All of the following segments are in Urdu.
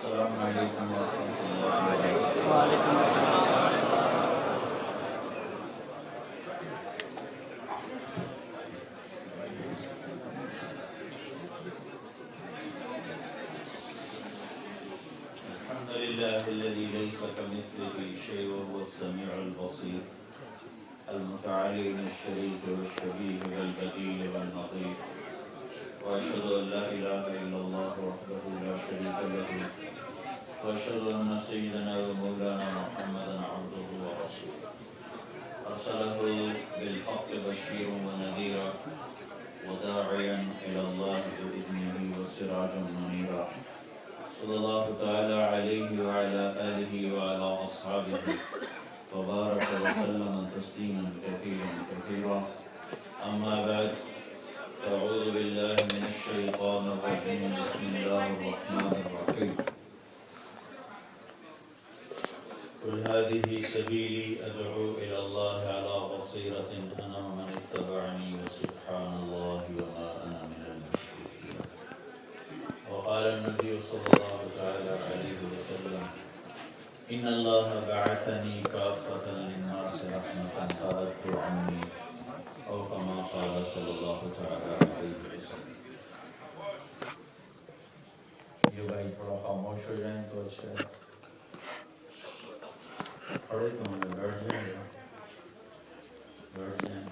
السلام علیکم ورحمۃ اللہ وبرکاتہ۔ وعلیکم السلام۔ الحمد لله الذي ليس كمثله شيء وهو السميع البصير المتعالي من الشريك والشبيه والبديل والنظير، وأشهد أن لا إله إلا الله وحده لا شريك له، وأشهد أن سيدنا ومولانا محمدا عبده ورسوله أرسله بالحق بشيرا ونذيرا وداعيا إلى الله بإذنه وسراجا منيرا، صلى الله تعالى عليه وعلى آله وعلى أصحابه وبارك وسلم تسليما كثيرا كثيرا. أما بعد، أعوذ بالله من الشيطان الرجيم، بسم الله الرحمن الرحيم. قل هذه سبيلي أدعو إلى الله على بصيرة أنا ومن اتبعني وسبحان الله وما أنا من المشركين. وقال النبي صلى الله تعالى عليه وسلم: إن الله بعثني كافة للناس رحمة فأردت عني، أو كما قال صلى الله تعالى عليه وسلم. یہ بھائی تھوڑا خاموش ہو جائیں تو اچھا ہے، پڑھے تو ہمیں بیٹھ جائیں گے، بیٹھ جائیں.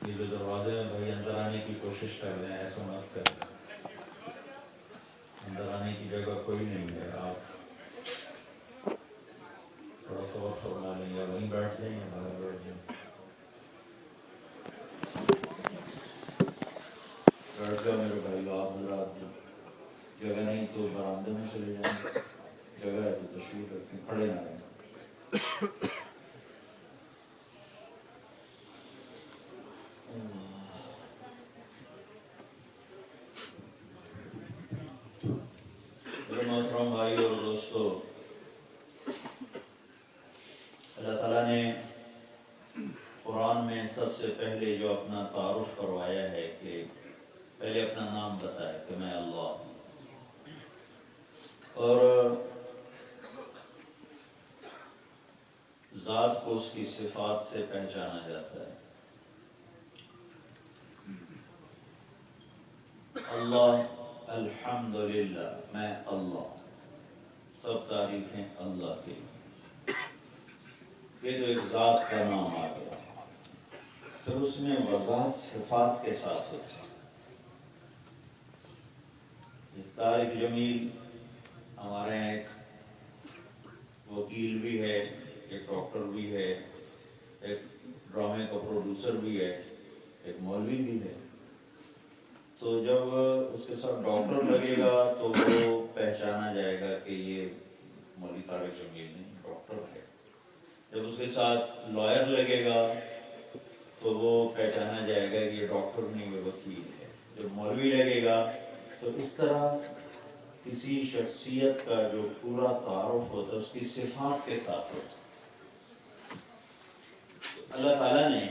یہ جو دروازے میں بھائی اندر آنے کی کوشش کر رہے ہیں ایسا مت کریں، اندر آنے کی جگہ کوئی نہیں ہے، آپ تھوڑا سا وقت فرما لیں یا وہیں بیٹھ جائیں یا باہر بیٹھ جائیں. بیٹھ جاؤ میرے بھائی، آپ حضرات جو جگہ نہیں تو برآمدے میں چلے جائیں، جگہ ہے تو تشریف رکھیں، کھڑے نہ رہیں. میرے محترم بھائی اور دوستو، اللہ تعالیٰ نے قرآن میں سب سے پہلے جو اپنا تعارف کروایا ہے کہ پہلے اپنا نام بتایا کہ میں اللہ ہوں، اور ذات کو اس کی صفات سے پہچانا جاتا ہے. اللہ، الحمدللہ، میں اللہ، سب تعریفیں اللہ کی. یہ تو ایک ذات کا نام آ گیا، پھر اس میں وضاحت صفات کے ساتھ ہوتی ہے. طارق جمیل ہمارے یہاں ایک وکیل بھی ہے، ایک ڈاکٹر بھی ہے، ایک ڈرامے کا پروڈیوسر بھی ہے، ایک مولوی بھی ہے. تو جب اس کے ساتھ ڈاکٹر لگے گا تو وہ پہچانا جائے گا کہ یہ مولوی طارق جمیل نہیں، ڈاکٹر ہے. جب اس کے ساتھ لائر لگے گا تو وہ پہچانا جائے گا کہ یہ ڈاکٹر نہیں، یہ وکیل ہے. جب مولوی لگے گا تو اس طرح کسی شخصیت کا جو پورا تعارف ہوتا ہے اس کی صفات کے ساتھ ہوتا ہے. اللہ تعالیٰ نے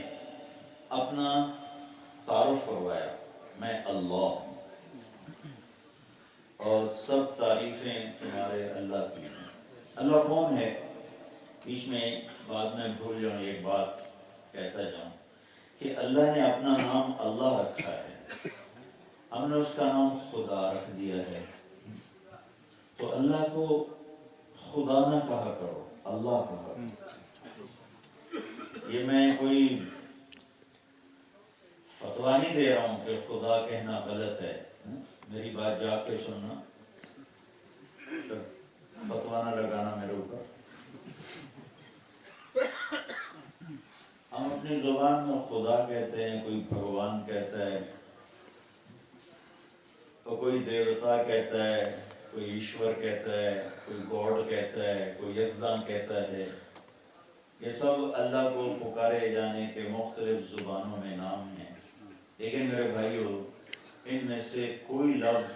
اپنا تعارف کروایا، میں اللہ ہوں اور سب تعریفیں تمہارے اللہ کی ہیں. اللہ کون ہے؟ بیچ میں بعد میں بھول جاؤں ایک بات کہتا جاؤں کہ اللہ نے اپنا نام اللہ رکھا ہے، ہم نے اس کا نام خدا رکھ دیا ہے. تو اللہ کو خدا نہ کہا کرو، اللہ کہا. یہ میں کوئی فتویٰ نہیں دے رہا ہوں کہ خدا کہنا غلط ہے، میری بات جا کے سننا، فتویٰ نہ لگانا میرے اوپر. ہم اپنی زبان میں خدا کہتے ہیں، کوئی بھگوان کہتا ہے، تو کوئی دیوتا کہتا ہے، کوئی ایشور کہتا ہے، کوئی گاڈ کہتا ہے، کوئی یزدان کہتا ہے. یہ سب اللہ کو پکارے جانے کے مختلف زبانوں میں نام ہیں، لیکن میرے بھائیو ان میں سے کوئی لفظ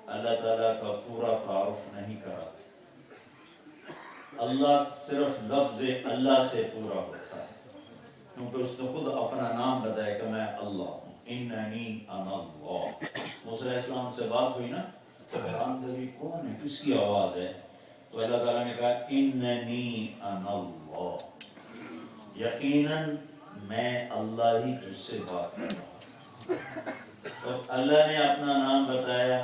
اللہ تعالیٰ کا پورا تعارف نہیں کراتا. اللہ صرف لفظ اللہ سے پورا ہوتا ہے، کیونکہ اس نے خود اپنا نام بتایا کہ میں اللہ ہوں، اننی انا اللہ. موسیٰ علیہ السلام سے بات ہوئی نا حیران کبھی کون ہے، کس کی آواز ہے؟ تو اللہ تعالیٰ نے کہا اننی انا اللہ، یقیناً میں اللہ ہی تجھ سے بات کر رہا ہوں۔ تو اللہ نے اپنا نام بتایا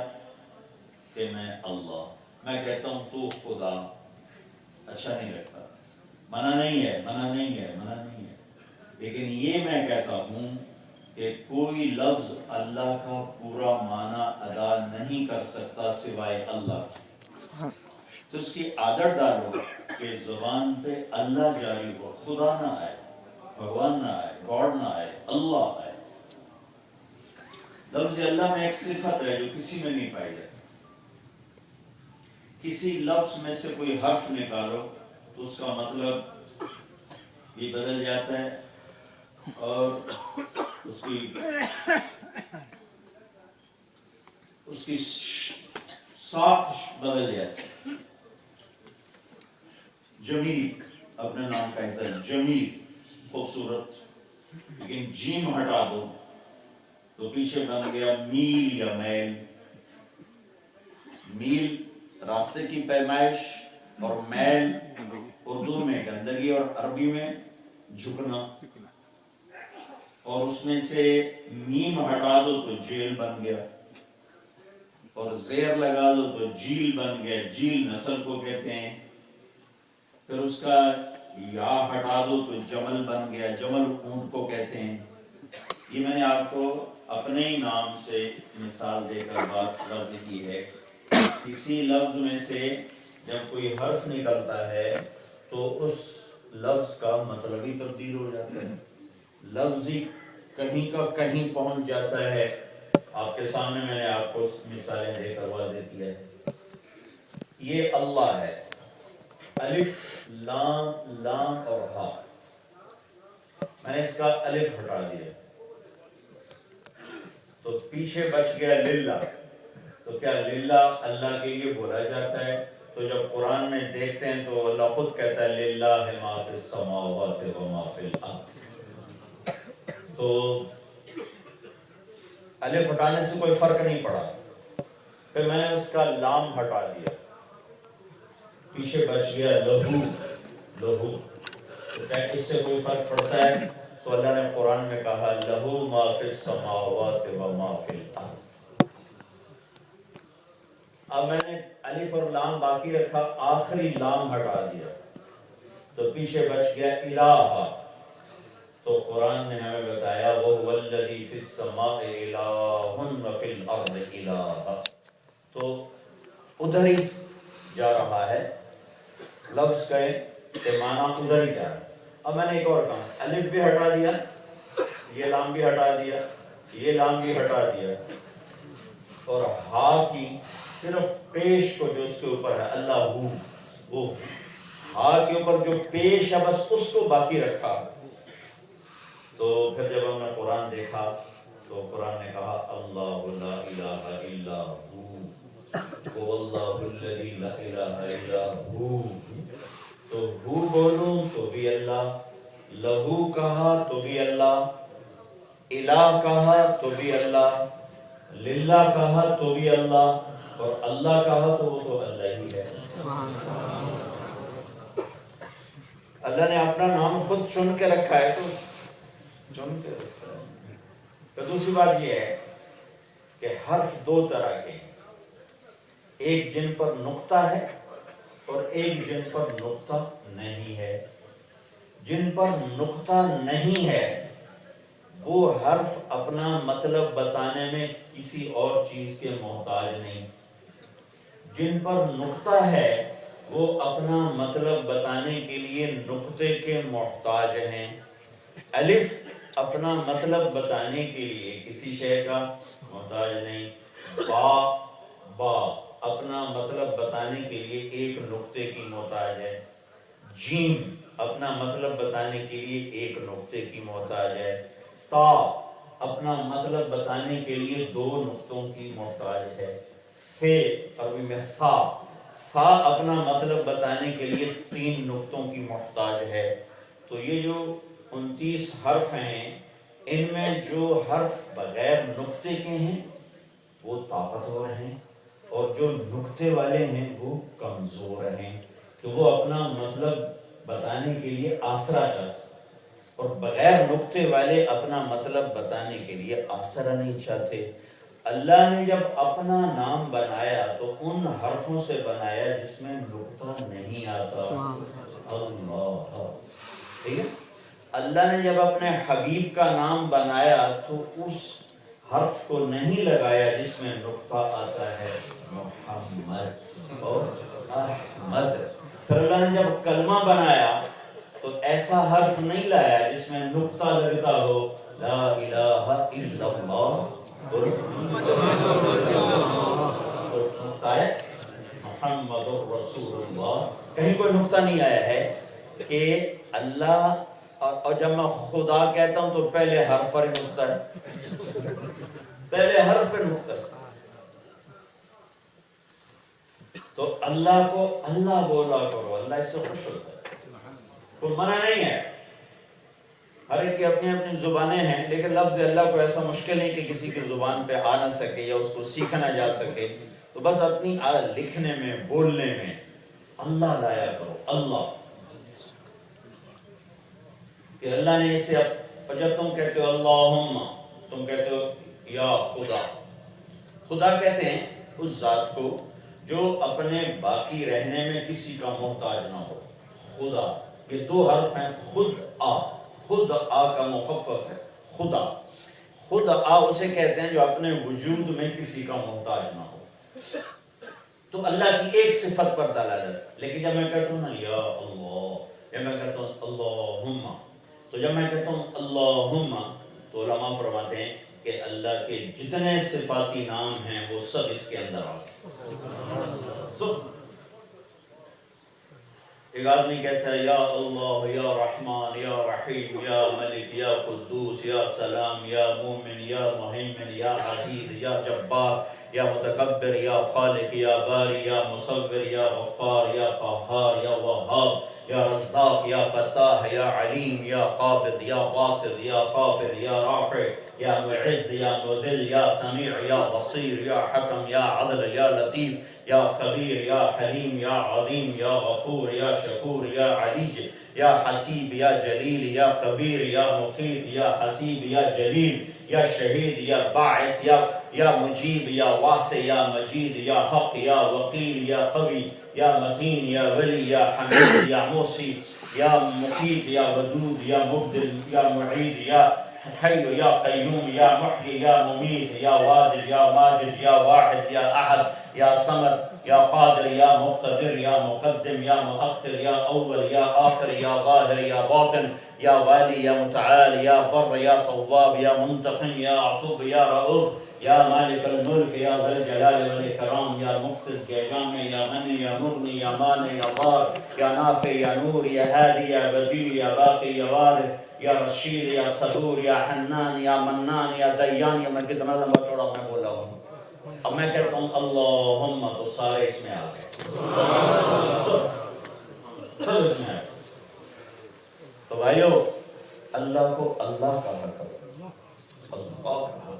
کہ میں اللہ، میں کہتا ہوں تو خدا، اچھا نہیں لگتا، منع نہیں ہے، منع نہیں ہے، منع نہیں ہے، لیکن یہ میں کہتا ہوں کہ کوئی لفظ اللہ کا پورا معنی ادا نہیں کر سکتا سوائے اللہ، تو اس کی عادت ڈالو کہ زبان پہ اللہ جاری ہو، خدا نہ آئے، بھگوان نہ آئے، گاڈ نہ آئے، اللہ آئے۔ لفظ اللہ میں ایک صفت ہے جو کسی میں نہیں پائی جاتی، کسی لفظ میں سے کوئی حرف نکالو تو اس کا مطلب بھی بدل جاتا ہے اور اس کی ساخت بدل جاتی ہے۔ جمیل اپنے نام کا حصہ، جمیل خوبصورت، لیکن جیم ہٹا دو تو پیچھے بن گیا میل یا میل۔ میل راستے کی پیمائش اور میل اردو میں گندگی اور عربی میں جھکنا، اور اس میں سے میم ہٹا دو تو جیل بن گیا، اور زیر لگا دو تو جیل بن گیا، جیل نسل کو کہتے ہیں۔ پھر اس کا یا ہٹا دو تو جمل بن گیا، جمل اونٹ کو کہتے ہیں۔ یہ میں نے آپ کو اپنے ہی نام سے مثال دے کر بات واضح کی ہے۔ کسی لفظ میں سے جب کوئی حرف نکلتا ہے تو اس لفظ کا مطلب ہی تبدیل ہو جاتا ہے، لفظ ہی کہیں کا کہیں پہنچ جاتا ہے۔ آپ کے سامنے میں نے آپ کو مثالیں دے کر واضح کیا ہے۔ یہ اللہ ہے، الف لام اور ہا، میں نے اس کا الف ہٹا دیا تو پیچھے بچ گیا للہ۔ تو کیا للہ اللہ کے لیے بولا جاتا ہے؟ تو جب قرآن میں دیکھتے ہیں تو اللہ خود کہتا ہے للہ ما فی السماوات و ما فی الارض۔ تو الف ہٹانے سے کوئی فرق نہیں پڑا، پھر میں نے اس کا لام ہٹا دیا، پیچھے بچ گیا لہو، لہو۔ تو کیا اس سے کوئی فرق پڑتا ہے؟ تو اللہ نے قرآن میں کہا لہو ما فی السماوات و ما فی الارض۔ اب میں نے الف اور لام باقی رکھا، آخری لام ہٹا دیا تو پیچھے بچ گیا الہ۔ تو قرآن نے ہمیں بتایا وَهُوَ الَّذِي فِي السَّمَاءِ إِلَٰهٌ وَفِي الْأَرْضِ إِلَٰهٌ۔ تو ادھر ہی جا رہا ہے، لفظ کہ معنی ادھر ہی جا رہا ہے۔ اب میں نے ایک اور کام، الف بھی ہٹا دیا، یہ لام بھی ہٹا دیا، یہ لام بھی ہٹا دیا، اور ہا کی صرف پیش کو جو اس کے اوپر ہے اللہ ہو، وہ ہا کے اوپر جو پیش ہے بس اس کو باقی رکھا۔ تو پھر جب ہم نے قرآن دیکھا تو قرآن نے کہا اللہ لا الہ الا ہو واللہ الذی لا الہ الا ہو۔ تو ہو بولوں تو بھی اللہ، لہو کہا تو بھی اللہ، الہ کہا تو بھی اللہ، للہ کہا تو بھی اللہ، اور اللہ کہا تو وہ تو اللہ ہی ہے۔ اللہ نے اپنا نام خود چن کے رکھا ہے، تو چن کے رکھا ہے۔ تو دوسری بات یہ ہے کہ حرف دو طرح کے ہیں، ایک جن پر نقطہ ہے اور ایک جن پر نقطہ نہیں ہے۔ جن پر نقطہ نہیں ہے وہ حرف اپنا مطلب بتانے میں کسی اور چیز کے محتاج نہیں، جن پر نقطہ ہے وہ اپنا مطلب بتانے کے لیے نقطے کے محتاج ہیں۔ الف اپنا مطلب بتانے کے لیے کسی شے کا محتاج نہیں، با اپنا مطلب بتانے کے لیے ایک نقطے کی محتاج ہے، جیم اپنا مطلب بتانے کے لیے ایک نقطے کی محتاج ہے، تا اپنا مطلب بتانے کے لیے دو نقطوں کی محتاج ہے، فے عربی میں فا اپنا مطلب بتانے کے لیے تین نقطوں کی محتاج ہے۔ تو یہ جو 29 حرف ہیں، ان میں جو حرف بغیر نقطے کے ہیں وہ طاقتور ہیں، اور جو نکتے والے ہیں وہ کمزور ہیں، تو وہ اپنا مطلب بتانے کے لیے آسرا چاہتے، اور بغیر نکتے والے اپنا مطلب بتانے کے لیے آسرا نہیں چاہتے۔ اللہ نے جب اپنا نام بنایا تو ان حرفوں سے بنایا جس میں نکتہ نہیں آتا۔ اللہ، ٹھیک ہے؟ اللہ نے جب اپنے حبیب کا نام بنایا تو اس حرف کو نہیں لگایا جس میں نقطہ آتا ہے، محمد اور احمد۔ پھر اللہ نے جب کلمہ بنایا تو ایسا حرف نہیں لایا جس میں نقطہ لگتا ہو، لا الہ الا اللہ، اور نقطہ ہے محمد رسول اللہ، کہیں کوئی نقطہ نہیں آیا ہے کہ اللہ۔ اور جب میں خدا کہتا ہوں تو پہلے حرف پر نقطہ ہے، پہلے حرف پہ نقطہ ہے۔ تو اللہ کو اللہ بولا کرو، اللہ اس سے خوش ہوتا ہے، کوئی منع نہیں ہے۔ ہر ایک کی اپنی اپنی زبانیں ہیں، لیکن لفظ اللہ کو ایسا مشکل نہیں کہ کسی کی زبان پہ آ نہ سکے یا اس کو سیکھا نہ جا سکے، تو بس اپنی لکھنے میں بولنے میں اللہ لایا کرو، اللہ، کہ اللہ نے اسے اور جب تم کہتے ہو اللہم، تم کہتے ہو یا خدا، خدا کہتے ہیں اس ذات کو جو اپنے باقی رہنے میں کسی کا محتاج نہ ہو، خدا۔ یہ دو حرف ہیں، خود آ، خود آ کا مخفف ہے خدا، خود آ اسے کہتے ہیں جو اپنے وجود میں کسی کا محتاج نہ ہو، تو اللہ کی ایک صفت پر دلالت۔ لیکن جب میں کہتا ہوں نا یا اللہ، یا میں کہتا ہوں اللہم، تو جب میں کہتا ہوں اللہم تو علماء فرماتے ہیں کہ اللہ کے جتنے صفاتی نام ہیں وہ سب اس کے اندر آتے ہیں۔ ایک آدمی کہتا ہے یا اللہ، یا رحمان، یا رحیم، یا ملک، یا قدوس، یا سلام، یا مومن، یا مہیمن، یا عزیز، یا جبار، یا متکبر، یا خالق، یا باری، یا مصور، یا غفار، یا قہار، یا وہاب، یا رزاق، یا فتاح، یا علیم، یا قابض، یا باسط، یا خافض، یا رافع، یا معز، یا مذل، یا سمیع، یا بصیر، یا حکم، یا عدل، یا لطیف، یا خبیر، یا حلیم، یا عظیم، یا غفور، یا شکور، یا علیج، یا حسیب، یا جلیل، یا کبیر، یا مقیت، یا حسیب، یا جلیل، یا شہید، یا باعث، یا مجیب، یا واسع، یا مجید، یا حق، یا وکیل، یا قوی، یا متین، یا ولی، یا حمید، یا موسی، یا مقیت، یا ودود، یا مبدل، یا معید، یا حی، یا قیوم، یا محیی، یا ممیت، یا واجد، یا ماجد، یا واحد، یا احد، یا صمد، یا قادر، یا مقتدر، یا مقدم، یا مؤخر، یا اول، یا آخر، یا ظاہر، یا باطن، یا والی، یا متعال، یا بر، یا تواب، یا منتقم، یا عفو، یا رؤوف، یا مالک الملک، یا ذی الجلال والاکرام، یا مقصد، یا جامع، یا غنی، یا مغنی، یا مانع، یا ضار، یا نافع، یا نور، یا ہادی، یا بدیع، یا باقی، یا وارث، یا رشید، یا صبور، یا حنان، یا منان، یا دیان۔ یا میں کتنا لمبا چوڑا میں بولا ہوں۔ اب میں کہتا ہوں اللہم تو سارے اس میں آ گئے، سب اس میں آ گئے۔ تو بھائیو، اللہ کو اللہ کہا کرو، اللہ کہا کرو۔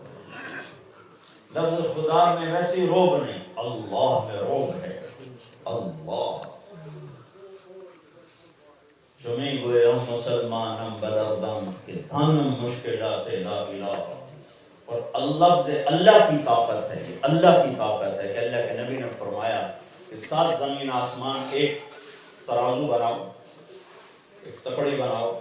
لفظ خدا میں ویسی روب نہیں، اللہ میں روب ہے، اللہ۔ جمعی گوئے ہم مسلمان ہم بدردم کہ دھن مشکلات لا الہ، اور لفظ اللہ کی طاقت ہے، یہ اللہ کی طاقت ہے کہ اللہ کے نبی نے فرمایا کہ 7 زمین آسمان ایک ترازو بناؤ، ایک تکڑی بناؤ،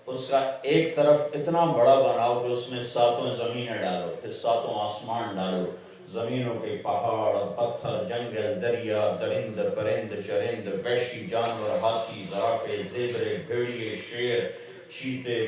اس کا ایک طرف اتنا بڑا بناؤ کہ اس میں 7 زمینیں ڈالو، پھر 7 آسمان ڈالو، زمینوں کے پہاڑ اور پتھر، جنگل، دریا، درند، پرند، چرند، وحشی جانور، ہاتھی، زرافے، زیبرے، بھیڑیے، شیر، چیتے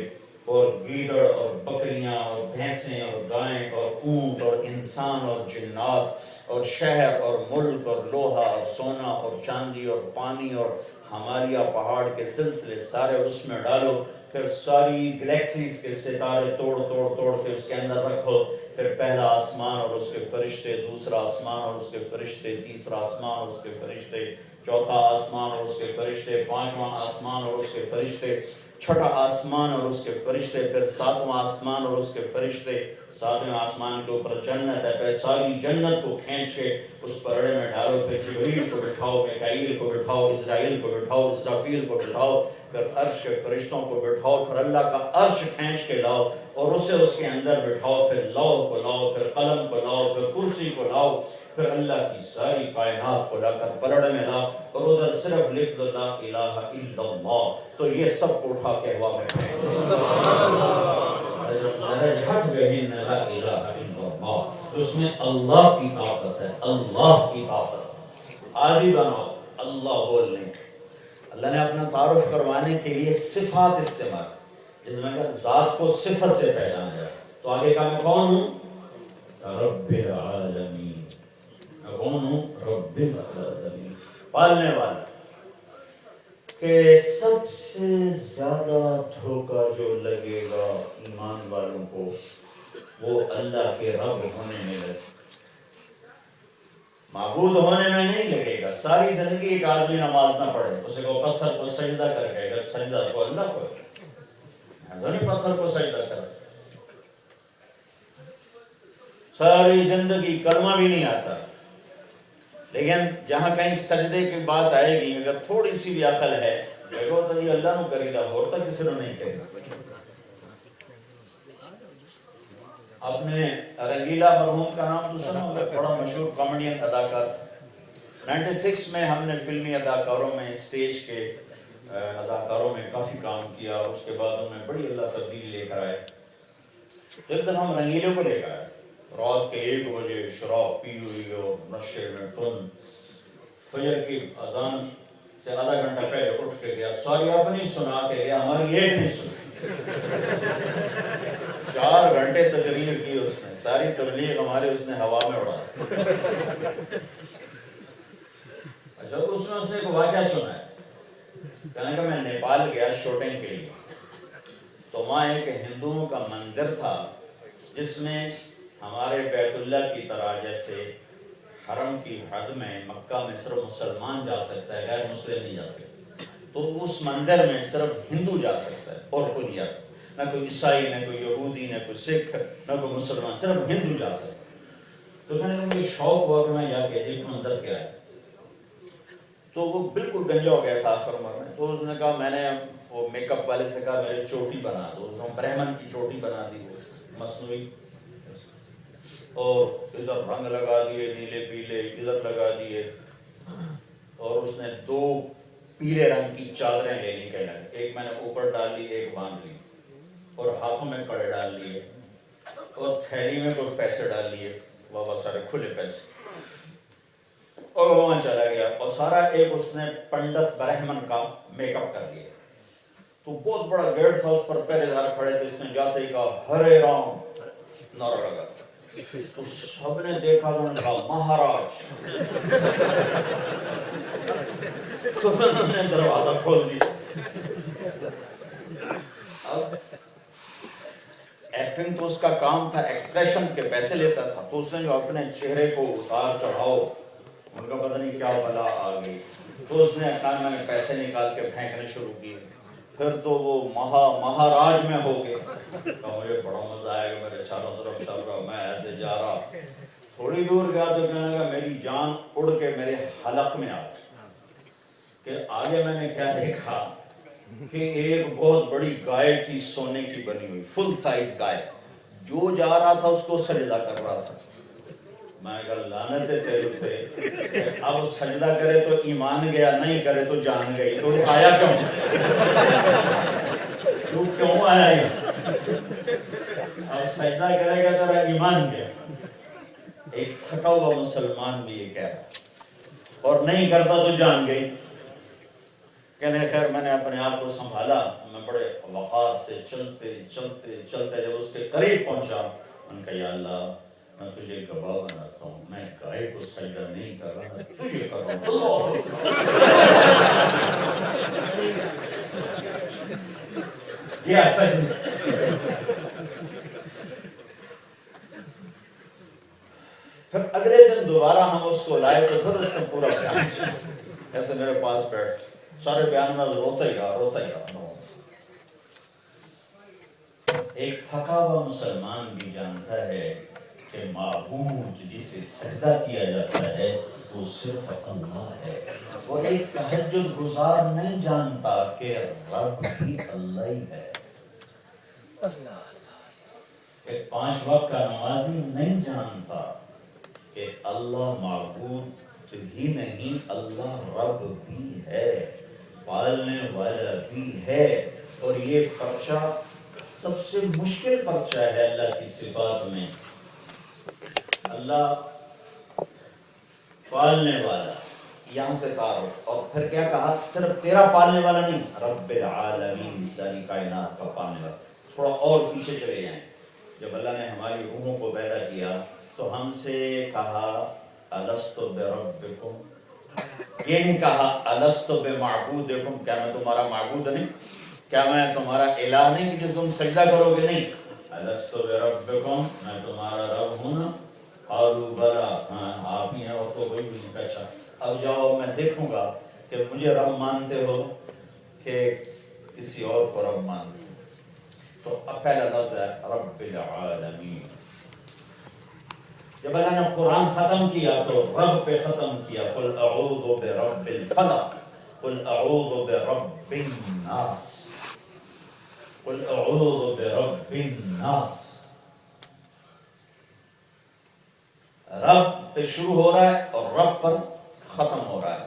اور گیدڑ اور بکریاں اور بھینسیں اور گائیں اور اونٹ اور انسان اور جنات اور شہر اور ملک اور لوہا اور سونا اور چاندی اور پانی اور ہمالیہ پہاڑ کے سلسلے سارے اس میں ڈالو، پھر ساری گلیکسیز کے ستارے توڑ توڑ توڑ کے اس کے اندر رکھو، پھر پہلا آسمان اور اس کے فرشتے، دوسرا آسمان اور اس کے فرشتے، تیسرا آسمان اور اس کے فرشتے، چوتھا آسمان اور اس کے فرشتے، 5واں آسمان اور اس کے فرشتے، چھٹا آسمان اور اس کے فرشتے، پھر ساتواں آسمان اور اس کے فرشتے، ساتویں آسمان کے اوپر جنت ہے، پھر ساری جنت کو کھینچ کے اس پرڑے میں ڈالو، پھر جبریل کو بٹھاؤ، میکائیل کو بٹھاؤ، اسرائیل کو بٹھاؤ، اسرافیل کو بٹھاؤ، پھر عرش کے فرشتوں کو بٹھاؤ، پھر اللہ کا عرش کھینچ کے لاؤ اور اسے اس کے اندر بٹھاؤ، پھر لوح کو لاؤ، پھر قلم کو لاؤ، پھر کرسی کو لاؤ، پھر اللہ کی ساری کائنات کو لا کر پلڑ میں لاؤ اور ادھر صرف لکھ دو لا الہ الا اللہ، تو یہ سب کو اٹھا کے ہوا میں پھینک دو۔ اس میں اللہ کی طاقت ہے، اللہ کی طاقت۔ عادی بناؤ، اللہ بولنے کے۔ اللہ نے اپنا تعارف کروانے کے لیے صفات استعمال، جس میں اگر ذات کو صفت سے پہچانا جائے تو آگے کا میں کون ہوں؟ رب العالمین۔ میں کون ہوں؟ رب العالمین، پالنے والا۔ کہ سب سے زیادہ دھوکہ جو لگے گا ایمان والوں کو وہ اللہ کے رب ہونے میں لگے، معبود ہونے میں نہیں لگے گا۔ ساری زندگی ایک آدمی نماز نہ پڑھے، اسے کو پتھر کو سجدہ کر کہے گا، سجدہ تو اللہ کو ہے، نہیں پتھر کو سجدہ کر۔ ساری زندگی کلمہ بھی نہیں آتا، لیکن جہاں کہیں سجدے کی بات آئے گی، اگر تھوڑی سی بھی عقل ہے دیکھو تو یہ اللہ نو کری دا، اور تک کسی نے نہیں کہے گا۔ آپ نے رنگیلا مرحوم کا نام تو سنا ہوگا، بڑا مشہور کامیڈین اداکار تھا۔ 96 میں ہم نے فلمی اداکاروں میں، اسٹیج کے اداکاروں میں کافی کام کیا، اس کے بعد ہم نے بڑی اللہ تبدیلی لے کر آئے۔ ایک دن ہم رنگیلے کو لے کر آئے، رات کے 1 بجے شراب پی ہوئی اور نشے میں ٹن، فجر کی اذان سے آدھا گھنٹہ پہلے اٹھ کے گیا، ساری اپنی سنا کے گیا، ہماری ایک نہیں سنی۔ 4 گھنٹے تقریر کی اس نے، ساری تبلیغ ہمارے اس نے ہوا میں اڑا۔ اچھا اس نے ایک واقعہ سنا ہے، کہنے کہ میں نیپال گیا شوٹنگ کے لیے، تو وہاں ایک ہندوؤں کا مندر تھا جس میں ہمارے بیت اللہ کی طرح جیسے حرم کی حد میں مکہ میں صرف مسلمان جا سکتا ہے، غیر مسلم نہیں جا سکتا، تو اس مندر میں صرف ہندو جا سکتا ہے اور کوئی نہیں جا سکتا، نہ کوئی عیسائی، نہ کوئی یہودی، نہ کوئی سکھ، نہ کوئی مسلمان، صرف ہندو جا سکتا ہے۔ تو میں نے مجھے شوق ہوا کہ میں جا کے دیکھوں اندر کیا ہے، تو وہ بالکل گنجا ہو گیا تھا آخر عمر میں، تو اس نے کہا، میں نے وہ میک اپ والے سے کہا میرے چوٹی بنا دو، اس نے برہمن کی چوٹی بنا دی، وہ مصنوعی، اور ادھر رنگ لگا دیے نیلے پیلے، ادھر لگا دیے، اور اس نے 2 پیلے رنگ کی چادریں لے لی، کہنا ایک میں نے اوپر ڈال لی، ایک باندھ لی، اور ہاتھوں میں کڑے ڈال لیے، اور تھیلی میں کچھ پیسے ڈال لیے، بابا سارے کھلے پیسے، اور وہاں چلا گیا، اور سارا ایک اس نے پنڈت برہمن کا میک اپ کر لیا۔ تو بہت بڑا گیٹ تھا، اس پر پہرے دار کھڑے تھے، اس نے جاتے ہی کہا ہرے رام، نعرہ لگا، تو سب نے دیکھا، تو نے کہا مہاراج، تو انہوں نے دروازہ کھول دیا۔ اب ایکٹنگ تو اس کا کام تھا، ایکسپریشن کے پیسے لیتا تھا، تو اس نے جو اپنے چہرے کو اتار چڑھاؤ، ان کا پتہ نہیں کیا بلا آ گئی، تو اس نے اکانوے میں پیسے نکال کے پھینکنے شروع کیے، پھر تو وہ مہاراج میں ہو گئے۔ مجھے بڑا مزہ آیا کہ میرے چاروں طرف چل رہا، میں ایسے جا رہا، تھوڑی دور گیا تو کہنے لگا میری جان اڑ کے میرے حلق میں آ، کہ آگے میں نے کیا دیکھا کہ ایک بہت بڑی گائے تھی، سونے کی بنی ہوئی، فل سائز گائے، جو جا رہا تھا اس کو سجدہ کر رہا تھا۔ میں کہا لعنت ہے تیرے پہ، اب سجدہ کرے تو ایمان گیا، نہیں کرے تو جان گئی، تو آیا کیوں؟ تو کیوں آیا ہے؟ اب سجدہ کرے گا تیرا ایمان گیا۔ ایک تھکا ہوا مسلمان بھی یہ کہہ رہا، اور نہیں کرتا تو جان گئی۔ کہنے خیر میں نے اپنے آپ کو سنبھالا، میں بڑے وقار سے چلتے چلتے چلتے جب اس کے قریب پہنچا، ان کا یا اللہ میں تجھے گواہ بناتا ہوں، میں گائے کو سجدہ نہیں کر رہا، تجھے کر رہا ہوں۔ یہ سجدہ۔ پھر اگلے دن دوبارہ ہم اس کو لائے تو پھر اس نے پورا بیان سنا، ایسے میرے پاس بیٹھ، سارے بیان میں روتا ہی رہا۔ تھکا ہوا مسلمان بھی جانتا ہے کہ معبود جسے سجدہ کیا جاتا ہے وہ صرف اللہ ہے. اور ایک تہجد گزار نہیں جانتا کہ رب بھی اللہ ہی ہے. ایک 5 وقت کا نمازی نہیں جانتا کہ اللہ معبود ہی نہیں، اللہ رب بھی ہے، پالنے والا بھی ہے. اور یہ پرچہ سب سے مشکل پرچہ ہے اللہ کی صفات میں. اللہ پالنے والا، یہاں سے تعارف، اور پھر کیا کہا؟ صرف تیرا پالنے والا نہیں، رب العالمین، ساری کائنات کا پالنے والا. تھوڑا اور پیچھے چلے جائیں. جب اللہ نے ہماری روحوں کو پیدا کیا تو ہم سے کہا الست بربکم، یہ نہیں کہا الست بمعبودکم، کیا میں تمہارا معبود نہیں، کیا میں تمہارا الہ نہیں کہ جس تم سجدہ کرو گے. نہیں، الست بربکم، میں تمہارا رب ہوں نا. قالوا بلا، ہاں آپ ہی ہیں. اور تو کوئی بھی نہیں کہتا. اب جاؤ میں دیکھوں گا کہ مجھے رب مانتے ہو کہ کسی اور کو رب مانتے ہو. تو اب پہلا لفظ ہے رب العالمین. جب اللہ نے قرآن ختم کیا تو رب پہ ختم کیا. قل اعوذ برب الفلق، قل اعوذ برب الناس، قل اعوذ برب الناس. رب پہ شروع ہو رہا ہے اور رب پر ختم ہو رہا ہے.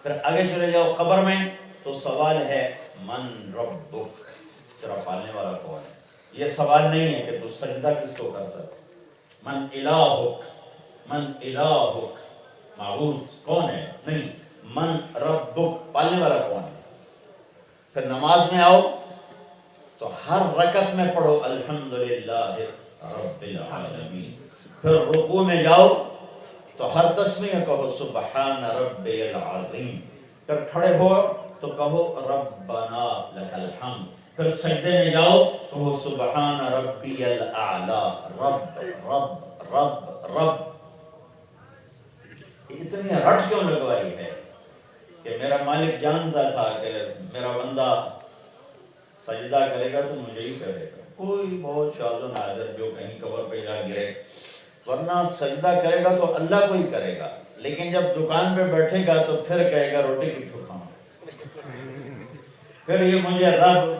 پھر آگے چلے جاؤ قبر میں تو سوال ہے من ربک، تیرا پالنے والا کون ہے. یہ سوال نہیں ہے کہ تو سجدہ کس کو کرتا ہے. من الہک، من الہک، معبود کون ہے، نہیں، من ربک، پالنے والا کون ہے. پھر نماز میں آؤ تو ہر رکعت میں پڑھو الحمدللہ رب العالمین. پھر رکوع میں جاؤ تو ہر تسمیہ کہو سبحان ربی العظیم. پھر کھڑے ہو تو کہو ربنا لک الحمد. پھر سجدے میں جاؤ کہو سبحان ربی الاعلی. رب رب رب رب. اتنی رٹ کیوں لگوائی ہے کہ میرا مالک جانتا تھا کہ میرا بندہ سجدہ کرے گا تو مجھے ہی کرے گا. کوئی بہت شاذ و نادر جو کہیں قبر پہ جا گرے، ورنہ سجدہ کرے گا تو اللہ کو ہی کرے گا. لیکن جب دکان پہ بیٹھے گا تو پھر کہے گا روٹی کتوں کھاؤں. پھر یہ مجھے رب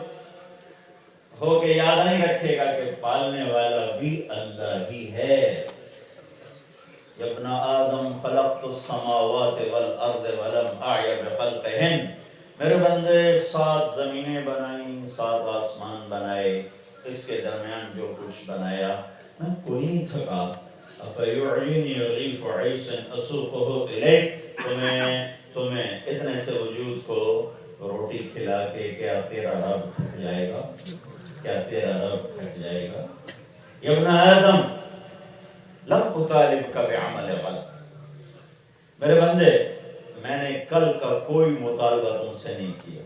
ہو کے یاد نہیں رکھے گا کہ پالنے والا بھی اللہ ہی ہے. یا ابن آدم خلقت السماوات والارض ولم اعی بخلقہن. میرے بندے 7 زمینیں بنائیں، 7 آسمان بنائے، اس کے درمیان جو کچھ بنایا میں کوئی نہیں تھکا. افیعینی رغیف عیس اسوقہ الیک. تمہیں اتنے سے وجود کو روٹی کھلا کے کیا تیرا رب تھک جائے گا؟ کیا تیرا رب تھک جائے گا؟ یا ابن آدم لم اطالبک بعمل غد. میرے بندے میں نے کل کا کوئی مطالبہ تم سے نہیں کیا.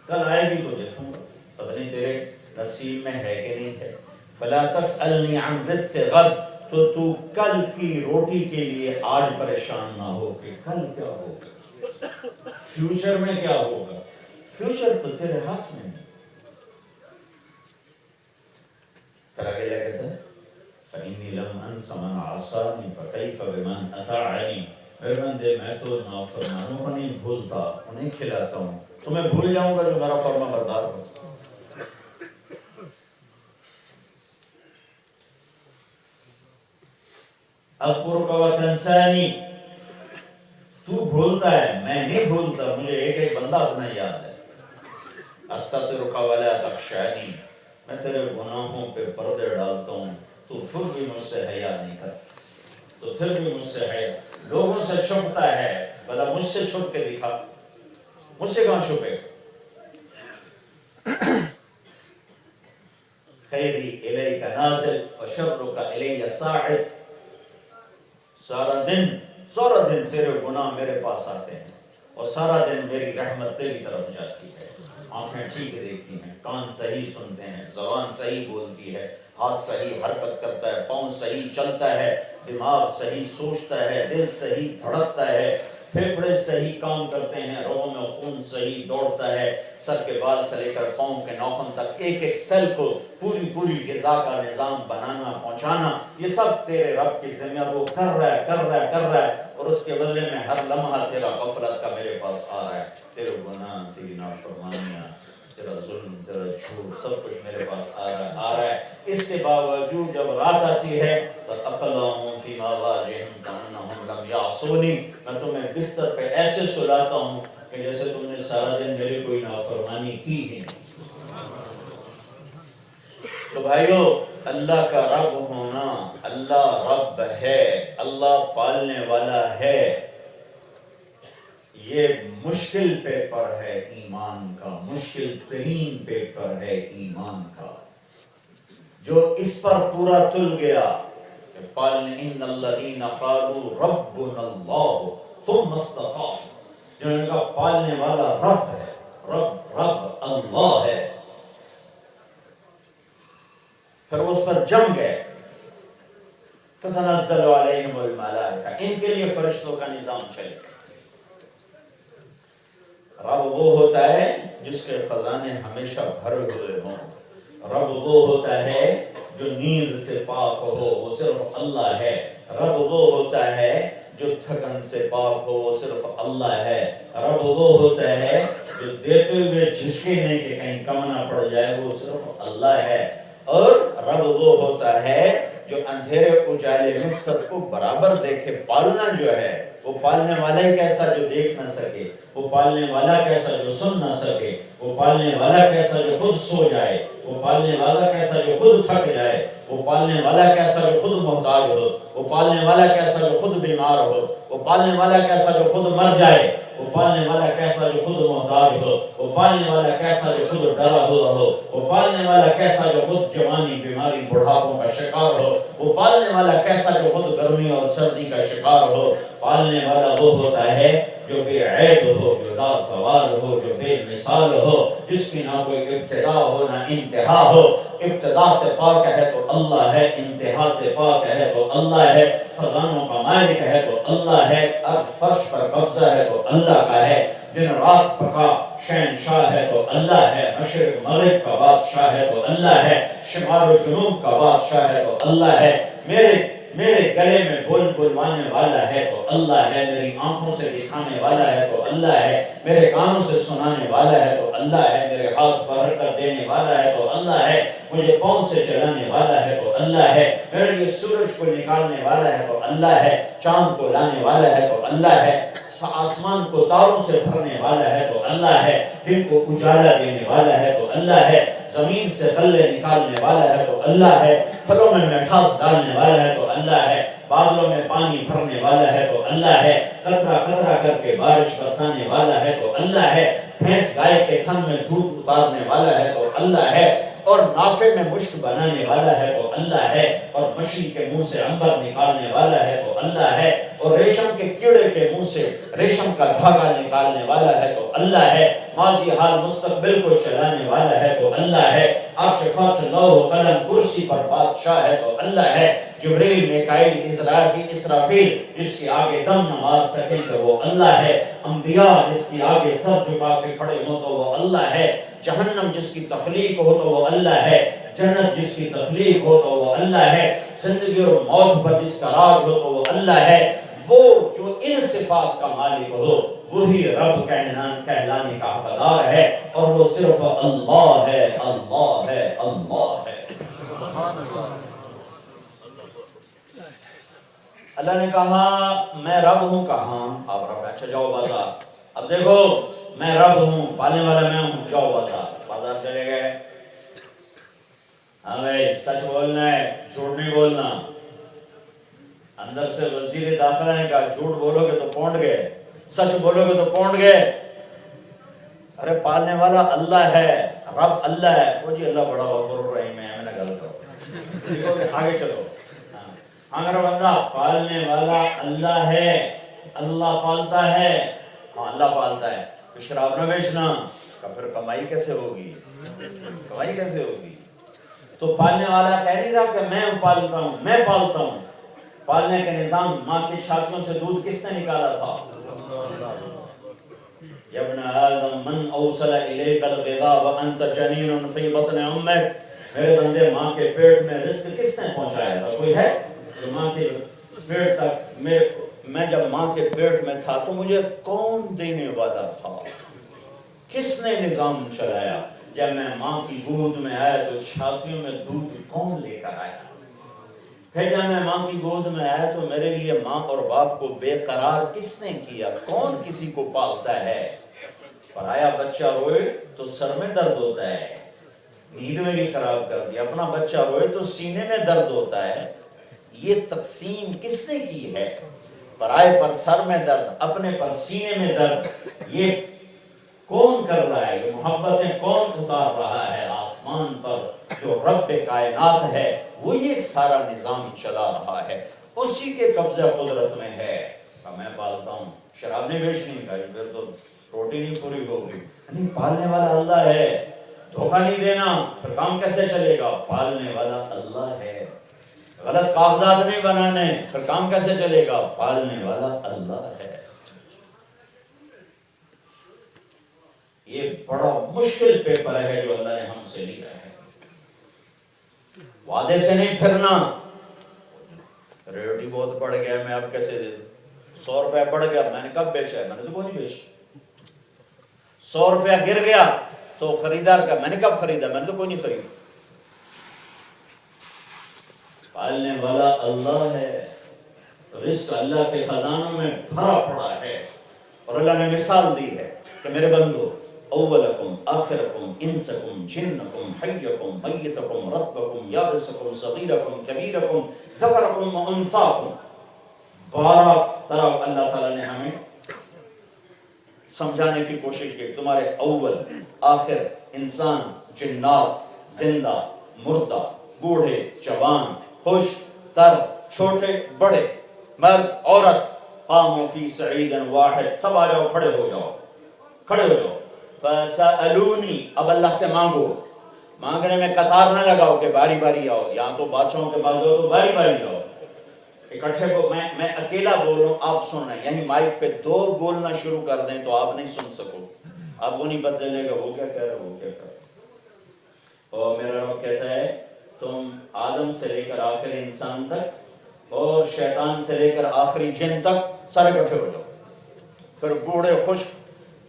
کل آئے گی تو دیکھوں گا، پتہ نہیں تیرے نصیب میں ہے کہ نہیں ہے. فلا تسألنی عن رزق غد. تو کل کی روٹی کے لیے آج پریشان نہ ہو کہ کل کیا ہوگا، فیوچر میں کیا ہوگا. فیوچر تو تیرے ہاتھ میں ہے. پھر آگے کیا کہتا ہے فإنی لم انس من عصانی فکیف بمن اطاعنی. میرے بندے میں تو نافرمانوں کو نہیں بھولتا، انہیں کھلاتا ہوں. تمہیں بھول جاؤں گا جو میرا فرما بردار ہو. اذکرک وتنسانی. تو بھولتا ہے، میں نہیں بھولتا. مجھے ایک ایک بندہ اپنا یاد ہے. استترک ولا تخشانی. میں تیرے گناہوں پہ پردے ڈالتا ہوں، تو پھر بھی مجھ سے حیا نہیں کرتا. تو پھر بھی مجھ سے حیا. لوگوں سے چھپتا ہے، بھلا مجھ سے چھپ کے دکھا. مجھ سے کہاں چھپے؟ خیری الیک نازل وشرک الی صاعد. سارا دن تیرے گناہ میرے پاس آتے ہیں اور سارا دن میری رحمت تیری طرف جاتی ہے. آنکھیں ٹھیک دیکھتی ہیں، کان صحیح سنتے ہیں، زبان صحیح بولتی ہے، ہاتھ صحیح حرکت کرتا ہے، پاؤں صحیح چلتا ہے، دماغ صحیح سوچتا ہے، دل صحیح دھڑکتا ہے. پھیپھڑے صحیح کام کرتے ہیں، رگوں میں خون صحیح دوڑتا ہے، سر کے بال سے لے کر پاؤں کے ناخن تک ایک ایک سیل کو پوری غذا کا نظام بنانا پہنچانا، یہ سب تیرے رب کی ذمہ، وہ کر رہا ہے اور اس کے بدلے میں ہر لمحہ تیرا غفلت کا میرے پاس آ رہا ہے، تیرے گناہ، تیری نافرمانیاں، تیرا ظلم، تیرا جھوٹ، سب کچھ میرے پاس آ رہا ہے۔ اس کے باوجود جب رات آتی ہے تو اقلام فی مضاجعہم کأنہم لم یعصونی، میں تمہیں بستر پہ ایسے سلاتا ہوں کہ جیسے تم نے سارا دن میری کوئی نافرمانی کی ہی نہیں۔ تو بھائیو، اللہ کا رب ہونا، اللہ رب ہے، اللہ پالنے والا ہے، یہ مشکل پیپر ہے ایمان کا، مشکل ترین پیپر ہے ایمان کا۔ جو اس پر پورا تل گیا کہ پالنے ان الذین قالوا ربنا اللہ ثم استقاموا، جنہوں نے کہا پالنے والا رب ہے، رب اللہ ہے، پھر اس پر جم گئے، تتنزل علیہم الملائکہ، ان کے لیے فرشتوں کا نظام چلے۔ رب وہ ہوتا ہے جس کے خزانے ہمیشہ بھرے ہوئے ہوں، رب وہ ہوتا ہے جو نیند سے پاک ہو، وہ صرف اللہ ہے، رب وہ ہوتا ہے جو تھکن سے پاک ہو، وہ صرف اللہ ہے، رب وہ ہوتا ہے جو دیتے ہوئے جھشکے نہیں کہ کہیں کم نہ پڑ جائے، وہ صرف اللہ ہے، اور رب وہ ہوتا ہے جو اندھیرے اجالے میں سب کو برابر دیکھے۔ پالنا جو ہے وہ پالنے والا ہی کیسا جو دیکھ نہ سکے، وہ پالنے والا کیسا جو سن نہ سکے، وہ پالنے والا کیسا جو خود سو جائے، وہ پالنے والا کیسا جو خود تھک جائے، وہ پالنے والا کیسا جو خود محتاج ہو، وہ پالنے والا کیسا جو خود بیمار ہو، وہ پالنے والا کیسا جو خود مر جائے، وہ پالنے والا کیسا جو خود محتاج ہو، وہ پالنے والا کیسا جو خود ڈرا ہوا ہو، وہ پالنے والا کیسا جو خود جوانی، بیماری، بڑھاپوں کا شکار ہو، وہ پالنے والا کیسا جو خود گرمی اور سردی کا شکار ہو۔ پالنے والا وہ ہوتا ہے جو بے عیب ہو، جو لا زوال ہو، جو بے مثال ہو، جس کی نہ کوئی ابتدا ہو نہ انتہا ہو، ابتدا سے پاک ہے تو اللہ ہے، انتہا سے پاک ہے تو اللہ ہے، خزانوں کا مالک ہے تو اللہ ہے، فرش پر قبضہ ہے تو اللہ کا ہے، دن رات کا شہنشاہ ہے تو اللہ ہے، مشرق مغرب کا بادشاہ ہے تو اللہ ہے، شمال و جنوب کا بادشاہ ہے تو اللہ ہے، میرے گلے میں بول بلوانے والا ہے تو اللہ ہے، میری آنکھوں سے دکھانے والا ہے تو اللہ ہے، میرے کانوں سے سنانے والا ہے تو اللہ ہے، میرے ہاتھ پر حرکت دینے والا ہے تو اللہ ہے، مجھے پاؤں سے چلانے والا ہے تو اللہ ہے، میرے لیے سورج کو نکالنے والا ہے تو اللہ ہے، چاند کو لانے والا ہے تو اللہ ہے، آسمان کو تاروں سے بھرنے والا ہے تو اللہ ہے، دن کو اجالا دینے والا ہے تو اللہ ہے، زمین سے غلے نکالنے والا ہے تو اللہ ہے، پھلوں میں مٹھاس ڈالنے والا ہے تو اللہ ہے، بادلوں میں پانی بھرنے والا ہے تو اللہ ہے، قطرہ قطرہ کر کے بارش برسانے والا ہے تو اللہ ہے، بھینس گائے کے تھن میں دودھ اتارنے والا ہے تو اللہ ہے، اور نافے میں مشک بنانے والا ہے تو اللہ ہے، اور مچھلی کے منہ سے عنبر نکالنے والا ہے تو اللہ ہے، اور ریشم کے کیڑے کے منہ سے ریشم کا دھاگا نکالنے والا ہے تو اللہ ہے، ماضی حال مستقبل کو چلانے والا ہے تو اللہ ہے، عرش فرش لوح و قلم کرسی پر بادشاہ ہے تو اللہ ہے، جبریل میکائیل اسرافیل جس کے آگے دم نہ مار سکیں تو وہ اللہ ہے، انبیاء جس کے آگے سر جھکا کے کھڑے ہوں تو وہ اللہ ہے، جہنم جس کی تخلیق ہو تو وہ اللہ ہے، جنت جس کی تخلیق ہو تو وہ اللہ ہے، زندگی اور موت پر جس کا راج ہو تو وہ اللہ ہے، وہ جو ان صفات کا مالک ہو وہی رب کہلانے کا حقدار ہے، اور وہ صرف اللہ ہے، اللہ ہے، اللہ ہے۔ اللہ نے کہا میں رب ہوں، کہاں آپ رب ہیں، اچھا جاؤ بازار، اب دیکھو میں رب ہوں، پالنے والا میں ہوں، جاؤ بازار چلے گئے، ہمیں سچ بولنا ہے، جھوٹ نہیں بولنا۔ اندر سے وزیر داخلہ نے کہا جھوٹ بولو گے تو پونڈ گئے، سچ بولو گے تو پونڈ گئے۔ ارے پالنے والا اللہ ہے، رب اللہ ہے، وہ جی اللہ بڑا غفور الرحیم ہے، میں نے گل کرو، آگے چلو۔ اگر بندہ پالنے والا اللہ ہے، اللہ پالتا ہے، ہاں اللہ پالتا ہے، تو شراب نہ بیچنا، پھر کمائی کیسے ہوگی، کمائی کیسے ہوگی؟ تو پالنے والا کہہ نہیں رہا کہ میں پالتا ہوں، میں پالتا ہوں۔ پالنے کے نظام، ماں کی چھاتیوں سے دودھ کس نے نکالا تھا؟ یا ابن آدم من اوصل الیک الغذاء وانت جنین فی بطن امک، میرے بندے ماں کے پیٹ میں رزق کس نے پہنچایا تھا؟ کوئی ہے جو ماں کے پیٹ تک میں جب ماں کے پیٹ میں تھا تو مجھے کون دینے والا تھا؟ کس نے نظام چلایا؟ جب میں ماں کی گود میں آیا تو چھاتیوں میں دودھ کون لے کر آیا؟ پھر جب میں ماں کی گود میں آیا تو میرے لیے ماں اور باپ کو بے قرار کس نے کیا؟ کون کسی کو پالتا ہے؟ پرایا بچہ روئے تو سر میں درد ہوتا ہے، نیند میری خراب کر دی، اپنا بچہ روئے تو سینے میں درد ہوتا ہے۔ یہ تقسیم کس نے کی ہے؟ پرائے پر سر میں درد، اپنے پر سینے میں درد، یہ کون کر رہا ہے؟ یہ محبتیں کون اتار رہا ہے آسمان پر؟ جو رب کائنات ہے وہ یہ سارا نظام چلا رہا ہے، اسی کے قبضہ قدرت میں ہے۔ میں پالتا ہوں، شراب نہیں بیچنی کا، پھر تو روٹی نہیں پوری ہوگی۔ نہیں، پالنے والا اللہ ہے، دھوکہ نہیں دینا، پھر کام کیسے چلے گا؟ پالنے والا اللہ ہے۔ غلط کاغذات نہیں بنانے، پھر کام کیسے چلے گا؟ پالنے والا اللہ ہے۔ یہ بڑا مشکل پیپر ہے جو اللہ نے ہم سے لیا ہے۔ وعدے سے نہیں پھرنا، ریٹ ہی بہت بڑھ گیا ہے، میں اب کیسے دے دوں؟ 100 روپے بڑھ گیا، میں نے کب بیچا ہے؟ میں نے تو کوئی نہیں بیچا۔ 100 روپیہ گر گیا تو خریدار کا، میں نے کب خریدا؟ میں نے تو کوئی نہیں خریدا۔ پالنے والا اللہ ہے، رزق اللہ کے خزانوں میں بھرا پڑا ہے، اور اللہ نے مثال دی ہے کہ میرے بندو، اولکم آخرکم انسکم جنکم حیکم میتکم رتبکم یابسکم صغیرکم کبیرکم ذکرکم و انثاکم، 12 طرف اللہ تعالیٰ نے ہمیں سمجھانے کی کوشش کی۔ تمہارے اول، آخر، انسان، جنات، زندہ، مردہ، بوڑھے، جوان، خوش، تر، چھوٹے، بڑے، مرد، عورت، قاموا فی صعید واحد، سب آ جاؤ، کھڑے ہو جاؤ، کھڑے ہو جاؤ۔ فَسَأَلُونِي، اب اللہ سے مانگو۔ مانگنے میں قطار نہ لگاؤ کہ باری باری آؤ، یہاں تو بادشاہوں کے پاس جاؤ تو باری باری آؤ، اکٹھے کو میں اکیلا بولوں آپ سن رہے ہیں، یعنی مائک پہ 2 بولنا شروع کر دیں تو آپ نہیں سن سکو، آپ کو نہیں پتہ چلے گا وہ کیا کہہ رہے وہ کیا کہہ رہے۔ اور میرا رب کہتا ہے تم آدم سے لے کر آخر انسان تک اور شیطان سے لے کر آخری جن تک سارے اکٹھے ہو جاؤ، پھر بوڑھے، خشک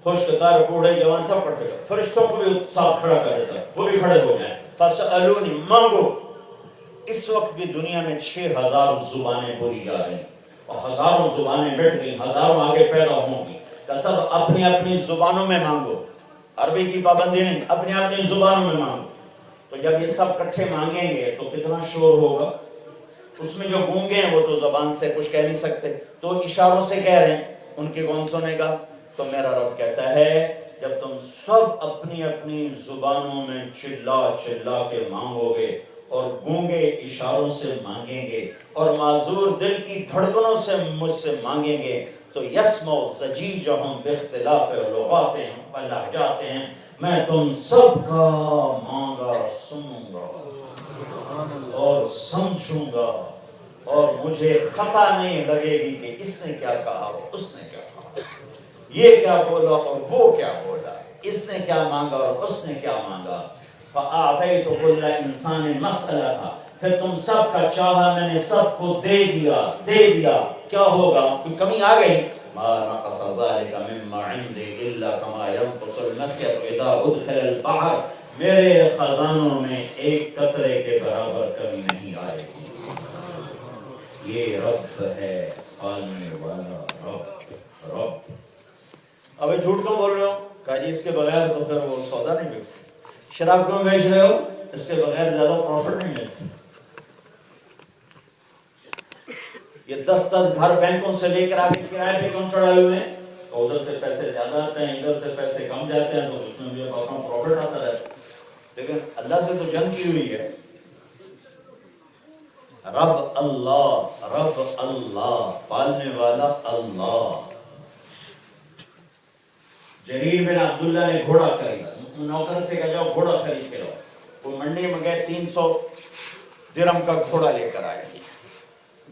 تر، بوڑھے، جوان سب اکٹھے ہو جاؤ، فرشتوں کو بھی ساتھ کھڑا کر دیتا وہ بھی کھڑے ہو جائیں۔ فَسَأَلُونِي، مانگو۔ اس وقت بھی دنیا میں 6000 زبانیں بولی جا رہی ہیں، اور ہزاروں زبانیں مٹ گئی، ہزاروں آگے پیدا ہوں گی، کہ سب اپنی اپنی زبانوں میں مانگو، عربی کی پابندی نہیں، اپنی اپنی زبانوں میں مانگو۔ تو جب یہ سب کٹھے مانگیں گے تو کتنا شور ہوگا؟ اس میں جو گونگے ہیں وہ تو زبان سے کچھ کہہ نہیں سکتے، تو اشاروں سے کہہ رہے ہیں، ان کی کون سنے گا؟ تو میرا رب کہتا ہے جب تم سب اپنی اپنی زبانوں میں چلا چلا کے مانگو گے، اور گونگے اشاروں سے مانگیں گے، اور معذور دل کی دھڑکنوں سے مجھ سے مانگیں گے، تو یسمع زجیجہم باختلاف لغاتہم و لہجاتہم، میں تم سب کا مانگا سنوں گا اور سمجھوں گا، اور مجھے خطا نہیں لگے گی کہ اس نے کیا کہا اور اس نے کیا کہا، یہ کیا بولا اور وہ کیا بولا، اس نے کیا مانگا اور اس نے کیا مانگا۔ فَأَعْطَيْتُ كُلَّ إِنسَانٍ مَسْأَلَتَهَا، پھر تم سب کا چاہا میں نے سب کو دے دیا، کیا ہوگا؟ کوئی کمی آ گئی؟ مَا نَقَصَ ذَلِكَ مِمَّا عِنْدِي إِلَّا كَمَا يَنْقُصُ الْمِخْيَطُ إِذَا أُدْخِلَ الْبَحْرَ، میرے خزانوں میں ایک قطرے کے برابر کمی نہیں آئے گی۔ یہ رب ہے، پالنے والا رب۔ ابھی جھوٹ کیوں بول رہے ہو؟ کہا جی اس کے بغیر تو پھر وہ سودا نہیں بک سکتا۔ شراب کیوں بیچ رہے ہو؟ اس کے بغیر زیادہ پروفٹ نہیں ملتا۔ یہ 10 گھر بینکوں سے لے کر آگے کرائے پہ کیوں چڑھائے ہوئے ہیں؟ تو ادھر سے پیسے زیادہ آتے ہیں، ادھر سے پیسے کم جاتے ہیں، تو اس میں بھی اپنا پروفٹ آتا رہتا ہے، لیکن اللہ سے تو جنگ کی ہوئی ہے۔ رب اللہ، پالنے والا اللہ۔ جریر بن عبداللہ نے گھوڑا خریدا، نوکر سے کہا جاؤ گھوڑا خرید کے لاؤ، وہ منڈی میں گئے 300 درہم کا گھوڑا لے کر آئے،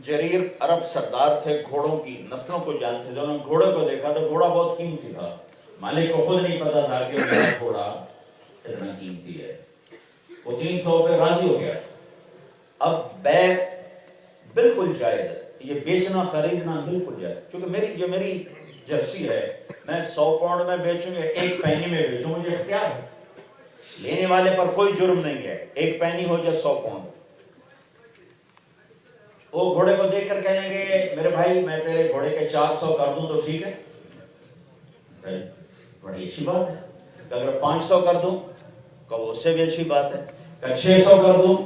جریر عرب سردار تھے، گھوڑوں کی نسلوں کو جانتے تھے. انہوں نے گھوڑے کو دیکھا تو گھوڑا بہت قیمتی تھا. مالک کو خود نہیں پتا تھا کہ میرا گھوڑا اتنا قیمتی ہے. وہ 300 پہ راضی ہو گیا. اب بیع بالکل جائز ہے، یہ بیچنا خریدنا بالکل جائز. کیونکہ میری جرسی ہے، میں 100 پاؤنڈ میں بیچوں گا، 1 پینی میں بیچوں، مجھے اختیار ہے. لینے والے پر کوئی جرم نہیں ہے، 1 پینی ہو یا 100 پاؤنڈ. وہ گھوڑے کو دیکھ کر کہنے گے میرے بھائی میں تیرے گھوڑے کے 400 کر دوں تو ٹھیک ہے؟ بڑی اچھی بات ہے. اگر 500 کر دوں کہو اس سے بھی اچھی بات ہے. اگر 600 کر دوں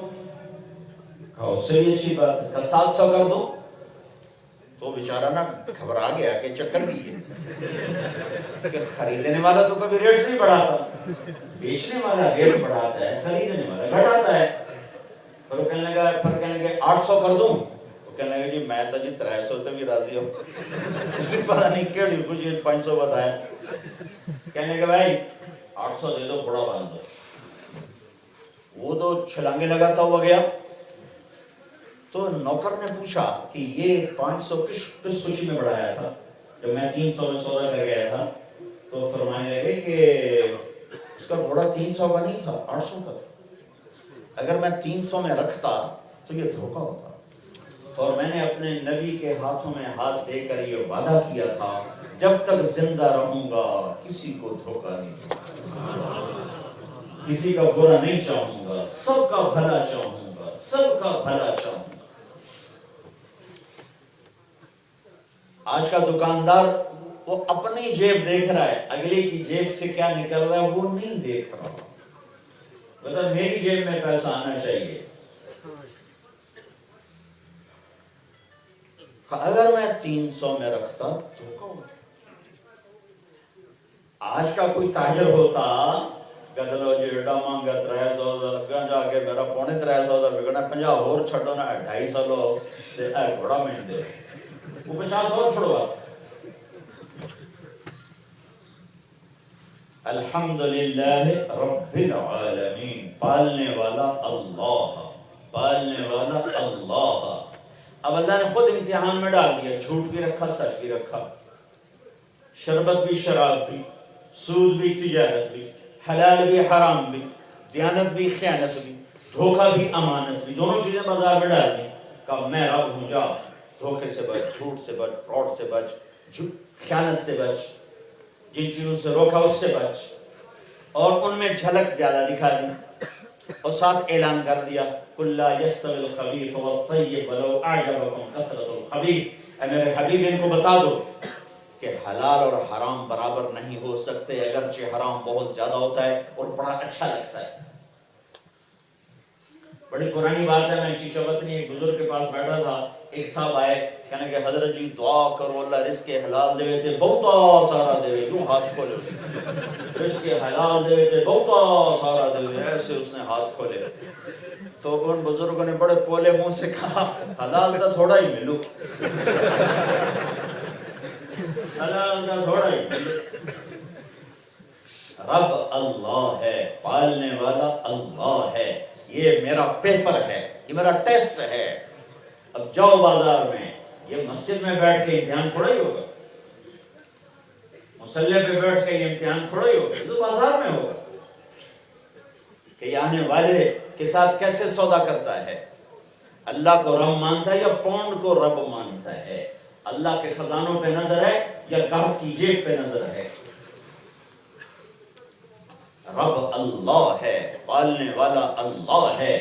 کہو اس سے بھی اچھی بات ہے. اگر 700 کر دوں تو بیچارہ نا گھبرا گیا کہ چکر بھی ہے کہ خریدنے والا تو کبھی ریٹ نہیں بڑھاتا، بیچنے والا ریٹ بڑھاتا ہے، خریدنے والا گھٹاتا ہے. پھر وہ کہنے لگا 800 کر دوں. وہ کہنے لگا جی میں تو جی 300 تے بھی راضی ہوں. پتہ نہیں کیڑی کچھ 500 بتایا. کہنے لگا بھائی 800 دے دو، بڑا باندھ دو. وہ تو چھلانگے لگاتا ہوا گیا. تو نوکر نے پوچھا کہ یہ 500 کس خوشی میں بڑھایا تھا؟ جب میں 300 میں سودا کر گیا تھا تو فرمانے لگے کہ اس کا گھوڑا 300 کا نہیں تھا، 800 کا تھا. اگر میں 300 میں رکھتا تو یہ دھوکہ ہوتا. اور میں نے اپنے نبی کے ہاتھوں میں ہاتھ دے کر یہ وعدہ کیا تھا جب تک زندہ رہوں گا کسی کو دھوکہ نہیں دوں، کسی کا برا نہیں چاہوں گا، سب کا بھلا چاہوں گا، سب کا بھلا چاہوں گا. آج کا دکاندار وہ اپنی جیب دیکھ رہا ہے، اگلے کی جیب سے کیا نکل رہا ہے وہ نہیں دیکھ رہا. مطلب میری جیب میں پیسہ آنا چاہیے. اگر میں 300 میں رکھتا دھوکہ ہوتا. آج کا کوئی تاجر ہوتا کہتا جی ایڈا مانگا 300 دا جا کے میرا 350 دا بکنا 50 اور چھڈو نا 250 لو تے اے گھوڑا میں دے. وہ 50 اور چھڑوا. الحمدللہ رب العالمین، پالنے والا اللہ، پالنے والا اللہ. اب اللہ نے خود امتحان میں ڈال دیا، جھوٹ بھی رکھا، سچ بھی رکھا، شربت بھی شراب بھی، سود بھی تجارت بھی، حلال بھی حرام بھی، دیانت بھی خیانت بھی، دھوکہ بھی امانت بھی، دونوں چیزیں بازار میں ڈال دی. کہا میں رب ہوں، جا دھوکے سے بچ، جھوٹ سے بچ، فراڈ سے بچ، خیانت سے بچ، جن چیزوں سے روکا اس سے بچ. اور ان میں جھلک زیادہ دکھا دی اور ساتھ اعلان کر دیا قُلْ لَا يَسْتَوِي الْخَبِيثُ وَالطَّيِّبُ وَلَوْ أَعْجَبَكُمْ كَثْرَةُ الْخَبِيثِ. اے میرے حبیب ان کو بتا دو کہ حلال اور حرام برابر نہیں ہو سکتے، اگرچہ حرام بہت زیادہ ہوتا ہے اور بڑا اچھا لگتا ہے. بڑی پرانی بات ہے، میں چیچا وطنی ایک بزرگ کے پاس بیٹھا تھا. ایک صاحب آئے کہنے کہ حضرت جی دعا کرو اللہ رزق حلال دے تے بہت سارا دے. یوں ہاتھ کھولے اس نے، رزق حلال دے تے بہت سارا دے. ایسے اس نے ہاتھ کھولے تو ان بزرگوں نے بڑے پولے منہ سے کہا حلال کا تھوڑا ہی ملو، حلال کا تھوڑا ہی ملو. رب اللہ ہے، پالنے والا اللہ ہے. یہ میرا پیپر ہے، یہ میرا ٹیسٹ ہے. اب جاؤ بازار میں، یہ مسجد میں بیٹھ کے امتحان تھوڑا ہی ہوگا، مصلی پہ بیٹھ کے یہ امتحان تھوڑا ہی ہوگا، یہ تو بازار میں ہوگا کہ یہ آنے والے کے ساتھ کیسے سودا کرتا ہے. اللہ کو رب مانتا ہے یا پونڈ کو رب مانتا ہے؟ اللہ کے خزانوں پہ نظر ہے یا گاہک کی جیب پہ نظر ہے؟ رب اللہ ہے، پالنے والا اللہ ہے.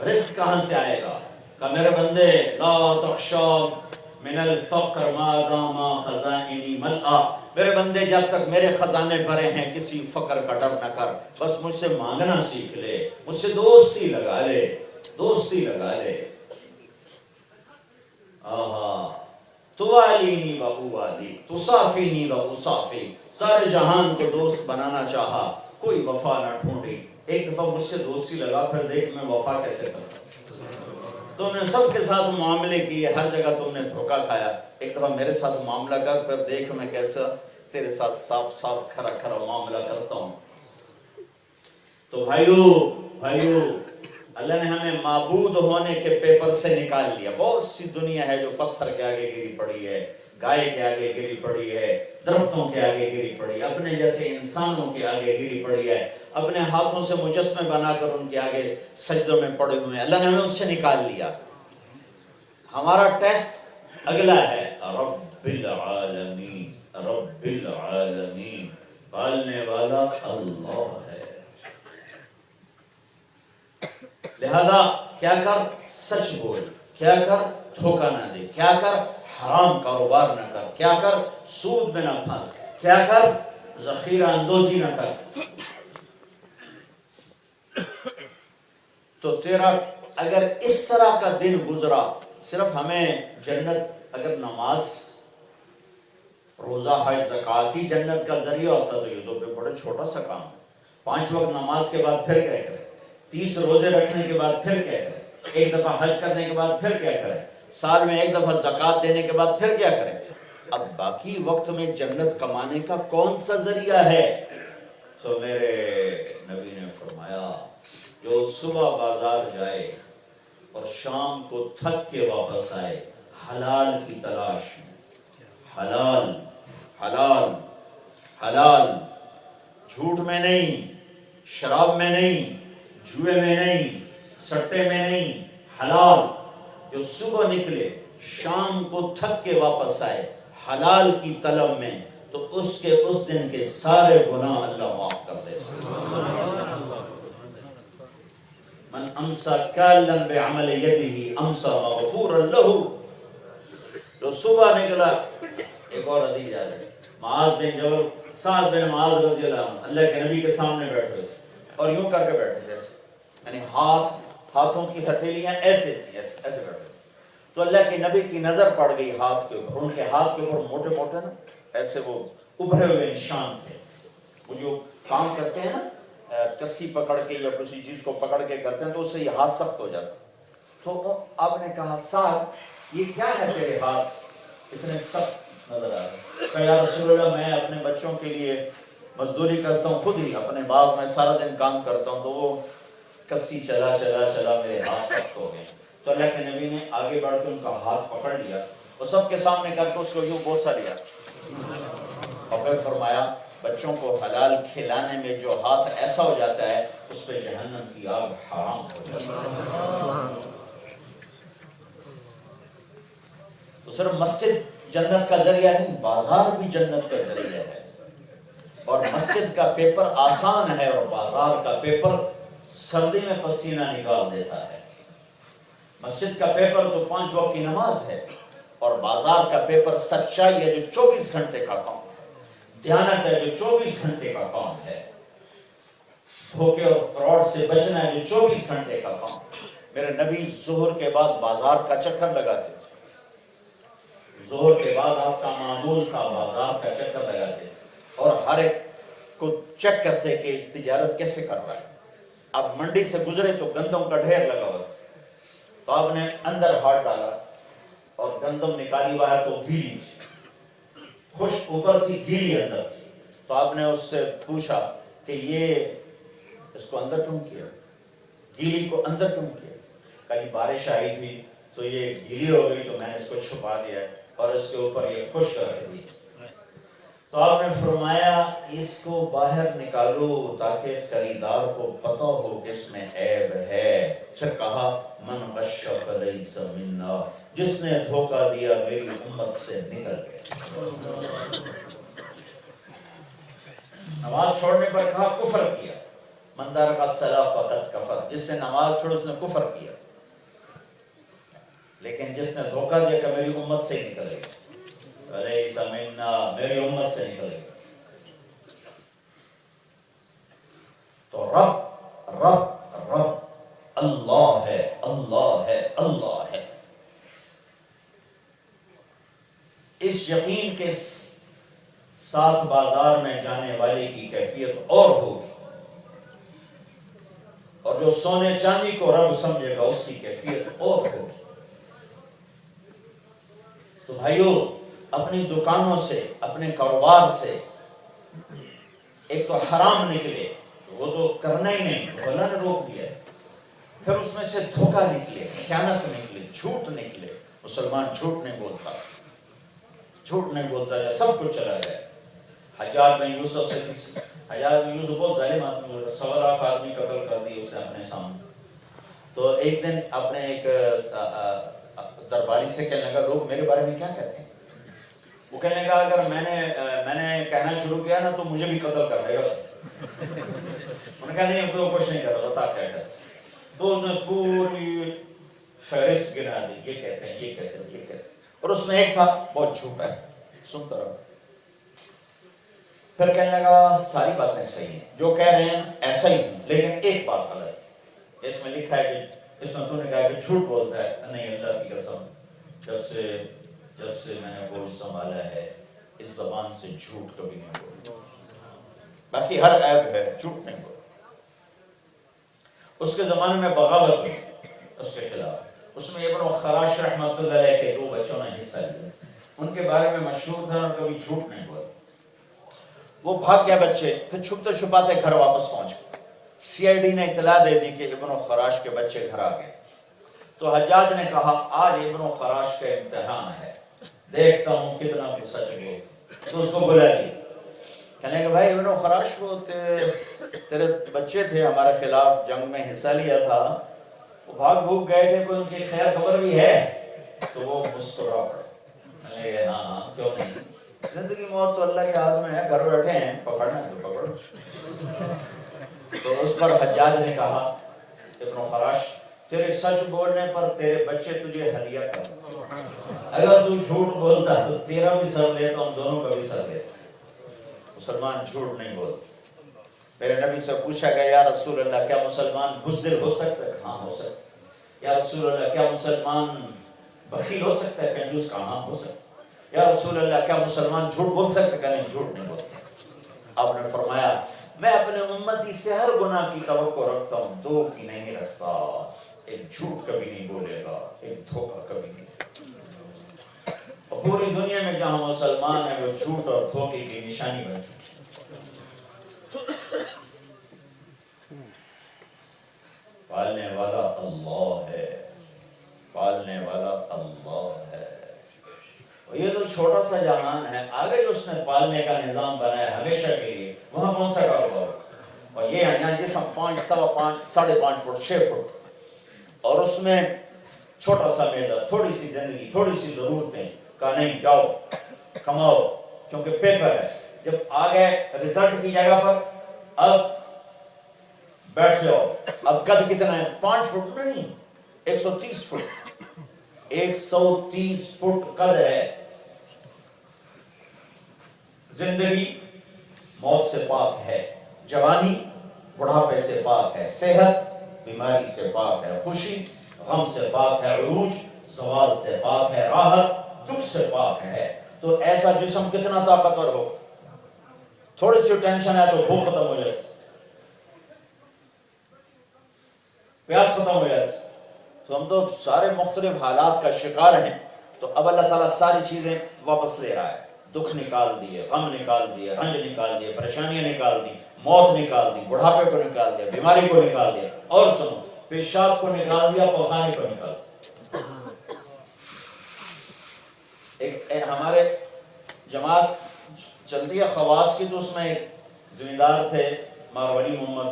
رزق کہاں سے آئے گا؟ کہ میرے بندے لا تخشا من الفقر ما دام خزائنی ملآ. میرے بندے جب تک میرے خزانے بھرے ہیں کسی فقر کا ڈر نہ کر. بس مجھ سے مانگنا سیکھ لے، مجھ سے دوستی لگا لے، دوستی لگا لے. آہا توالینی و اوالی تصافینی و اصافی. سارے جہان کو دوست بنانا چاہا، کوئی وفا نہ ڈھونڈی. ایک دفعہ مجھ سے دوستی لگا پھر دیکھ میں وفا کیسے کرتا. تم نے سب کے ساتھ معاملے کیے، ہر جگہ تم نے دھوکہ کھایا. ایک دفعہ میرے ساتھ معاملہ کر، پھر دیکھ میں کیسا تیرے ساتھ صاف صاف کھرا کھرا معاملہ کرتا ہوں. تو بھائیو اللہ نے ہمیں معبود ہونے کے پیپر سے نکال لیا. بہت سی دنیا ہے جو پتھر کے آگے گری پڑی ہے, گائے کے آگے گری پڑی ہے, درختوں کے آگے گری پڑی ہے, اپنے جیسے انسانوں کے آگے گری پڑی ہے, اپنے ہاتھوں سے مجسمے بنا کر ان کے آگے سجدوں میں پڑے ہوئے ہیں. اللہ نے ہمیں اس سے نکال لیا. ہمارا ٹیسٹ اگلا ہے رب العالمین. رب العالمین, پالنے والا اللہ ہے. لہذا کیا کر, سچ بول, کیا کر, دھوکہ نہ دے, کیا کر, حرام کاروبار نہ کر, کیا کر, سود میں نہ پھنس, کیا کر, ذخیرہ اندوزی نہ کر. تو تیرا اگر اس طرح کا دن گزرا, صرف ہمیں جنت, اگر نماز, روزہ, حج, زکوٰۃ ہی جنت کا ذریعہ ہوتا تو یہ تو بڑا چھوٹا سا کام ہے. 5 وقت نماز کے بعد پھر کیا کرے, 30 روزے رکھنے کے بعد پھر کیا کرے, ایک دفعہ حج کرنے کے بعد پھر کیا کرے, سال میں ایک دفعہ زکوٰۃ دینے کے بعد پھر کیا کرے. اب باقی وقت میں جنت کمانے کا کون سا ذریعہ ہے؟ تو میرے نبی نے فرمایا جو صبح بازار جائے اور شام کو تھک کے واپس آئے حلال کی تلاش میں, حلال حلال حلال, جھوٹ میں نہیں, شراب میں نہیں, جوئے میں نہیں, سٹے میں نہیں, حلال. جو صبح نکلے شام کو تھک کے واپس آئے حلال کی طلب میں, تو اس کے اس دن کے سارے گناہ اللہ معاف کر دے. من امسا کالا بعمل یدہ امسا مغفورا لہ. جو صبح نکلا, ایک اور حدیث آ جائے, معاذ بن جبل, سعد بن معاذ رضی اللہ عنہ اللہ کے نبی کے سامنے بیٹھے تھے اور یوں کر کے بیٹھے جیسے, یعنی ہاتھوں کی ہتھیلیاں ایسے تھیں, ایسے بیٹھے. تو اللہ کے نبی کی نظر پڑ گئی ہاتھ کے اوپر. ان کے ہاتھ کے اوپر موٹے موٹے نا ایسے وہ ابھرے ہوئے نشان تھے. وہ جو کام کرتے ہیں نا کسی پکڑ کے یا کسی چیز کو پکڑ کے کرتے ہیں تو اس سے یہ ہاتھ سخت ہو جاتا. تو آپ نے کہا سعد یہ کیا ہے تیرے ہاتھ اتنے سخت نظر آ رہے؟ کہ یا رسول اللہ میں اپنے بچوں کے لیے مزدوری کرتا ہوں, خود ہی اپنے باغ میں سارا دن کام کرتا ہوں, تو وہ کسی چلا چلا چلا میرے ہاتھ سخت ہو گئے. تو اللہ کے نبی نے آگے بڑھ کے ان کا ہاتھ پکڑ لیا اور سب کے سامنے کر کے اس کو یوں بوسہ لیا اور پھر فرمایا بچوں کو حلال کھلانے میں جو ہاتھ ایسا ہو جاتا ہے اس پہ جہنم کی آگ حرام ہو جاتی ہے. تو صرف مسجد جنت کا ذریعہ نہیں, بازار بھی جنت کا ذریعہ ہے. اور مسجد کا پیپر آسان ہے اور بازار کا پیپر سردی میں پسینہ نکال دیتا ہے. مسجد کا پیپر تو 5 وقت کی نماز ہے اور بازار کا پیپر سچائی ہے جو 24 گھنٹے کا کام, دیانت ہے جو 24 گھنٹے کا کام ہے, دھوکے اور فراڈ سے بچنا ہے جو 24 گھنٹے کا کام. میرے نبی ظہر کے بعد بازار کا چکر لگاتے تھے. ظہر کے بعد آپ کا معمول تھا بازار کا چکر لگاتے اور ہر ایک کو چیک کرتے کہ تجارت کیسے کر رہا ہے. اب منڈی سے گزرے تو گندم کا ڈھیر لگا ہوا تھا, تو آپ نے اندر ہاتھ ڈالا اور گندم نکالی ہوا ہے تو گیلی, خشک اوپر تھی گیلی اندر تھی. تو آپ نے اس سے پوچھا کہ یہ اس کو اندر کیوں کیا, گیلی کو اندر کیوں کیا؟ کہیں بارش آئی تھی تو یہ گیلی ہو گئی تو میں نے اس کو چھپا دیا ہے اور اس کے اوپر یہ خشک رکھ دی. تو آپ نے فرمایا اس کو باہر نکالو تاکہ خریدار کو پتہ ہو کہ اس میں عیب ہے. پھر کہا من غش فلیس منا, جس نے دھوکہ دیا میری امت سے نکل گیا. نماز چھوڑنے پر کہا کفر کیا. من ترک الصلاۃ فقد کفر, جس نے نماز چھوڑ اس نے کفر کیا. لیکن جس نے دھوکہ دیا کہ میری امت سے نکلے گا, فلیس منا, میری امت سے نکلے گا. تو رب رب رب اللہ ہے, اللہ ہے, اللہ ہے. اس یقین کے ساتھ بازار میں جانے والے کی کیفیت اور ہوگی, اور جو سونے چاندی کو رب سمجھے گا اس کی کیفیت اور ہوگی. تو بھائیو اپنی دکانوں سے, اپنے کاروبار سے ایک تو حرام نکلے, وہ تو کرنا ہی نہیں, اللہ نے روک دیا ہے. پھر اس میں سے دھوکہ نکلے، خیانت نکلے، جھوٹ نکلے. مسلمان جھوٹ نہیں بولتا، جھوٹ نہیں بولتا ہے، سب کچھ چلا جائے. حجاج بن یوسف سے حجاج بن یوسف بہت ظالم آدمی، 1.25 آدمی قتل کر دی اس نے اپنے سامنے. تو ایک دن اپنے ایک درباری سے کہنے لگا لوگ میرے بارے میں کیا کہتے ہیں؟ وہ کہنے لگا اگر میں نے کہنا شروع کیا نا تو مجھے بھی قتل کر دے گا. انہوں نے کہا نہیں تو کچھ نہیں کرتا، بتا کیا کہتا. تو اس نے پوری فہرست گنا دی، یہ کہتے ہیں، یہ کہتے ہیں، یہ کہتے ہیں. اور اس میں ایک تھا بہت چھوٹا ہے، سنتا رہو. پھر کہنے لگا ساری باتیں صحیح ہیں، جو کہہ رہے ہیں ایسا ہی ہوں، لیکن ایک بات غلط ہے. اس میں لکھا ہے کہ اس میں تو نے کہا کہ جھوٹ بولتا ہے. نہیں، اللہ کی قسم، جب سے میں نے ہوش سنبھالا ہے اس زبان سے جھوٹ کبھی نہیں بولتا. باقی ہر عیب ہے، جھوٹ نہیں بولتا. اس کے زمانے میں بغاوت ہوئی اس کے خلاف. اس میں ابن خراش رحمۃ اللہ علیہ کے 2 بچوں نے حصہ لیا. ان کے بارے میں مشہور تھا اور کبھی جھوٹ نہیں بولے. وہ بھاگ گئے بچے، پھر چھپتے چھپاتے گھر واپس پہنچ گئے. سی آئی ڈی نے اطلاع دے دی کہ ابن خراش کے بچے گھر آ گئے. تو حجاج نے کہا آج ابن خراش کا امتحان ہے، دیکھتا ہوں کتنا تو سچ بولے. تو اس کو بلا لیا. کہنے کہ بھائی ابن خراش وہ تیرے بچے تھے، ہمارے خلاف جنگ میں حصہ لیا تھا، وہ بھاگ بھوگ گئے تھے، کوئی ان کی خیر خبر بھی ہے؟ تو وہ مسکرا پڑے. کہنے کہ ہاں کیوں نہیں، زندگی موت تو اللہ کے ہاتھ میں ہے، گھر بیٹھے ہیں، پکڑنا ہے تو پکڑو. تو اس پر حجاج نے کہا ابن خراش تیرے سچ بولنے پر تیرے بچے تجھے ہدیہ کر، اگر تو جھوٹ بولتا تو تیرا بھی سر لیتا ہوں، دونوں کا بھی سر لیتا. مسلمان جھوٹ نہیں بولتے. میرے نبی سے پوچھا گیا یا رسول اللہ کیا مسلمان بزدل ہو سکتا ہے؟ ہاں ہو سکتا ہے. یا رسول اللہ کیا مسلمان بخیل ہو سکتا ہے؟ کنجوس؟ ہاں ہو سکتا ہے. یا رسول اللہ کیا مسلمان جھوٹ بول سکتا ہے؟ کہ نہیں جھوٹ نہیں بول سکتا. آپ نے فرمایا میں اپنے امتی سے ہر گناہ کی توقع رکھتا ہوں، 2 کی نہیں رکھتا. ایک جھوٹ کبھی نہیں بولے گا، ایک دھوکہ کبھی نہیں. اور پوری دنیا میں جہاں مسلمان ہیں وہ جھوٹ اور دھوکے کی نشانی بن چکی. پالنے والا اللہ ہے، پالنے والا اللہ ہے. اور یہ تو چھوٹا سا جہان ہے، آگے جو اس نے پالنے کا نظام بنایا ہمیشہ کے لیے، وہاں کون سا کاروبار. اور یہ یہاں جسم 5 سوا 5 5.5 فٹ 6 فٹ، اور اس میں چھوٹا سا میدہ، تھوڑی سی زندگی، تھوڑی سی ضرورتیں. کہا نہیں جاؤ کماؤ، کیونکہ پیپر ہے. جب آ گئے رزلٹ کی جگہ پر اب بیٹھ جاؤ. اب قد کتنا ہے؟ 5 فٹ نہیں، 130 فٹ. 130 فٹ قد ہے. زندگی موت سے پاک ہے، جوانی بڑھاپے سے پاک ہے، صحت بیماری سے پاک ہے، خوشی غم سے پاک ہے، عروج زوال سے پاک ہے، راحت دکھ سے پاک ہے. تو ایسا جسم کتنا طاقتور ہو. تھوڑی سی ٹینشن ہے تو بھوک ختم ہو جاتی، پیاس ختم ہو جاتی. تو ہم تو سارے مختلف حالات کا شکار ہیں. تو اب اللہ تعالیٰ ساری چیزیں واپس لے رہا ہے. دکھ نکال دیے، غم نکال دیے، رنج نکال دیے، پریشانیاں نکال دی، موت نکال دی، بڑھاپے کو نکال دیا، بیماری کو نکال دیا، اور سنو پیشاب کو نکال دیا، پخانے کو نکال دیا. ہمارے جماعت چلتی ہے خواص کی، تو اس میں ایک ذمہ دار تھے مارولی محمد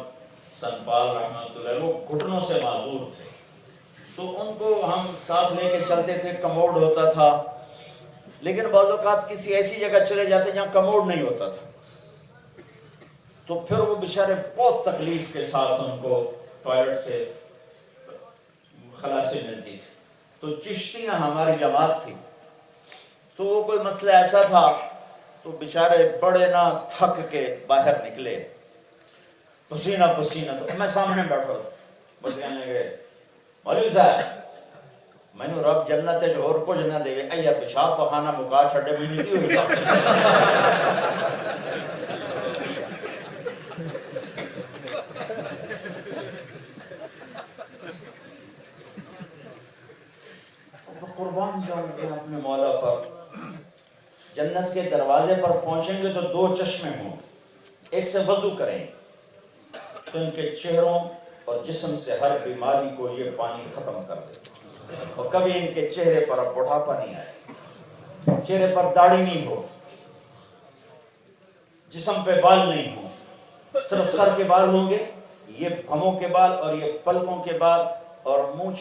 سنپال رحمۃ اللہ، وہ گھٹنوں سے معذور تھے. تو ان کو ہم ساتھ لے کے چلتے تھے. کموڈ ہوتا تھا، لیکن بعض اوقات کسی ایسی جگہ چلے جاتے جہاں کموڈ نہیں ہوتا تھا، تو پھر وہ بیچارے بہت تکلیف کے ساتھ ان کو ٹوائلٹ سے خلاصی ملتی تھی. تو چشتیاں ہماری جماعت تھی، تو وہ کوئی مسئلہ ایسا تھا تو بیچارے بڑے نہ تھک کے باہر نکلے پسینہ پسینہ. تو میں سامنے بیٹھا تھا، بس کہنے گئے مولوی صاحب میں نے رب جنت جو اور کچھ نہ دے ایا پیشاب پخانا مکا چھڑے میں نہیں ہوئی. قربان جاؤں گے اپنے مولا پر. جنت کے دروازے پر پہنچیں گے تو 2 چشمے ہوں، ایک سے وضو کریں تو ان کے چہروں اور جسم سے ہر بیماری کو یہ پانی ختم کر دے، اور کبھی ان کے چہرے پر اب بڑھاپا نہیں آئے، چہرے پر داڑھی نہیں ہو، جسم پہ بال نہیں ہو، صرف سر کے بال ہوں گے، یہ بھموں کے بال اور یہ پلکوں کے بال اور منہ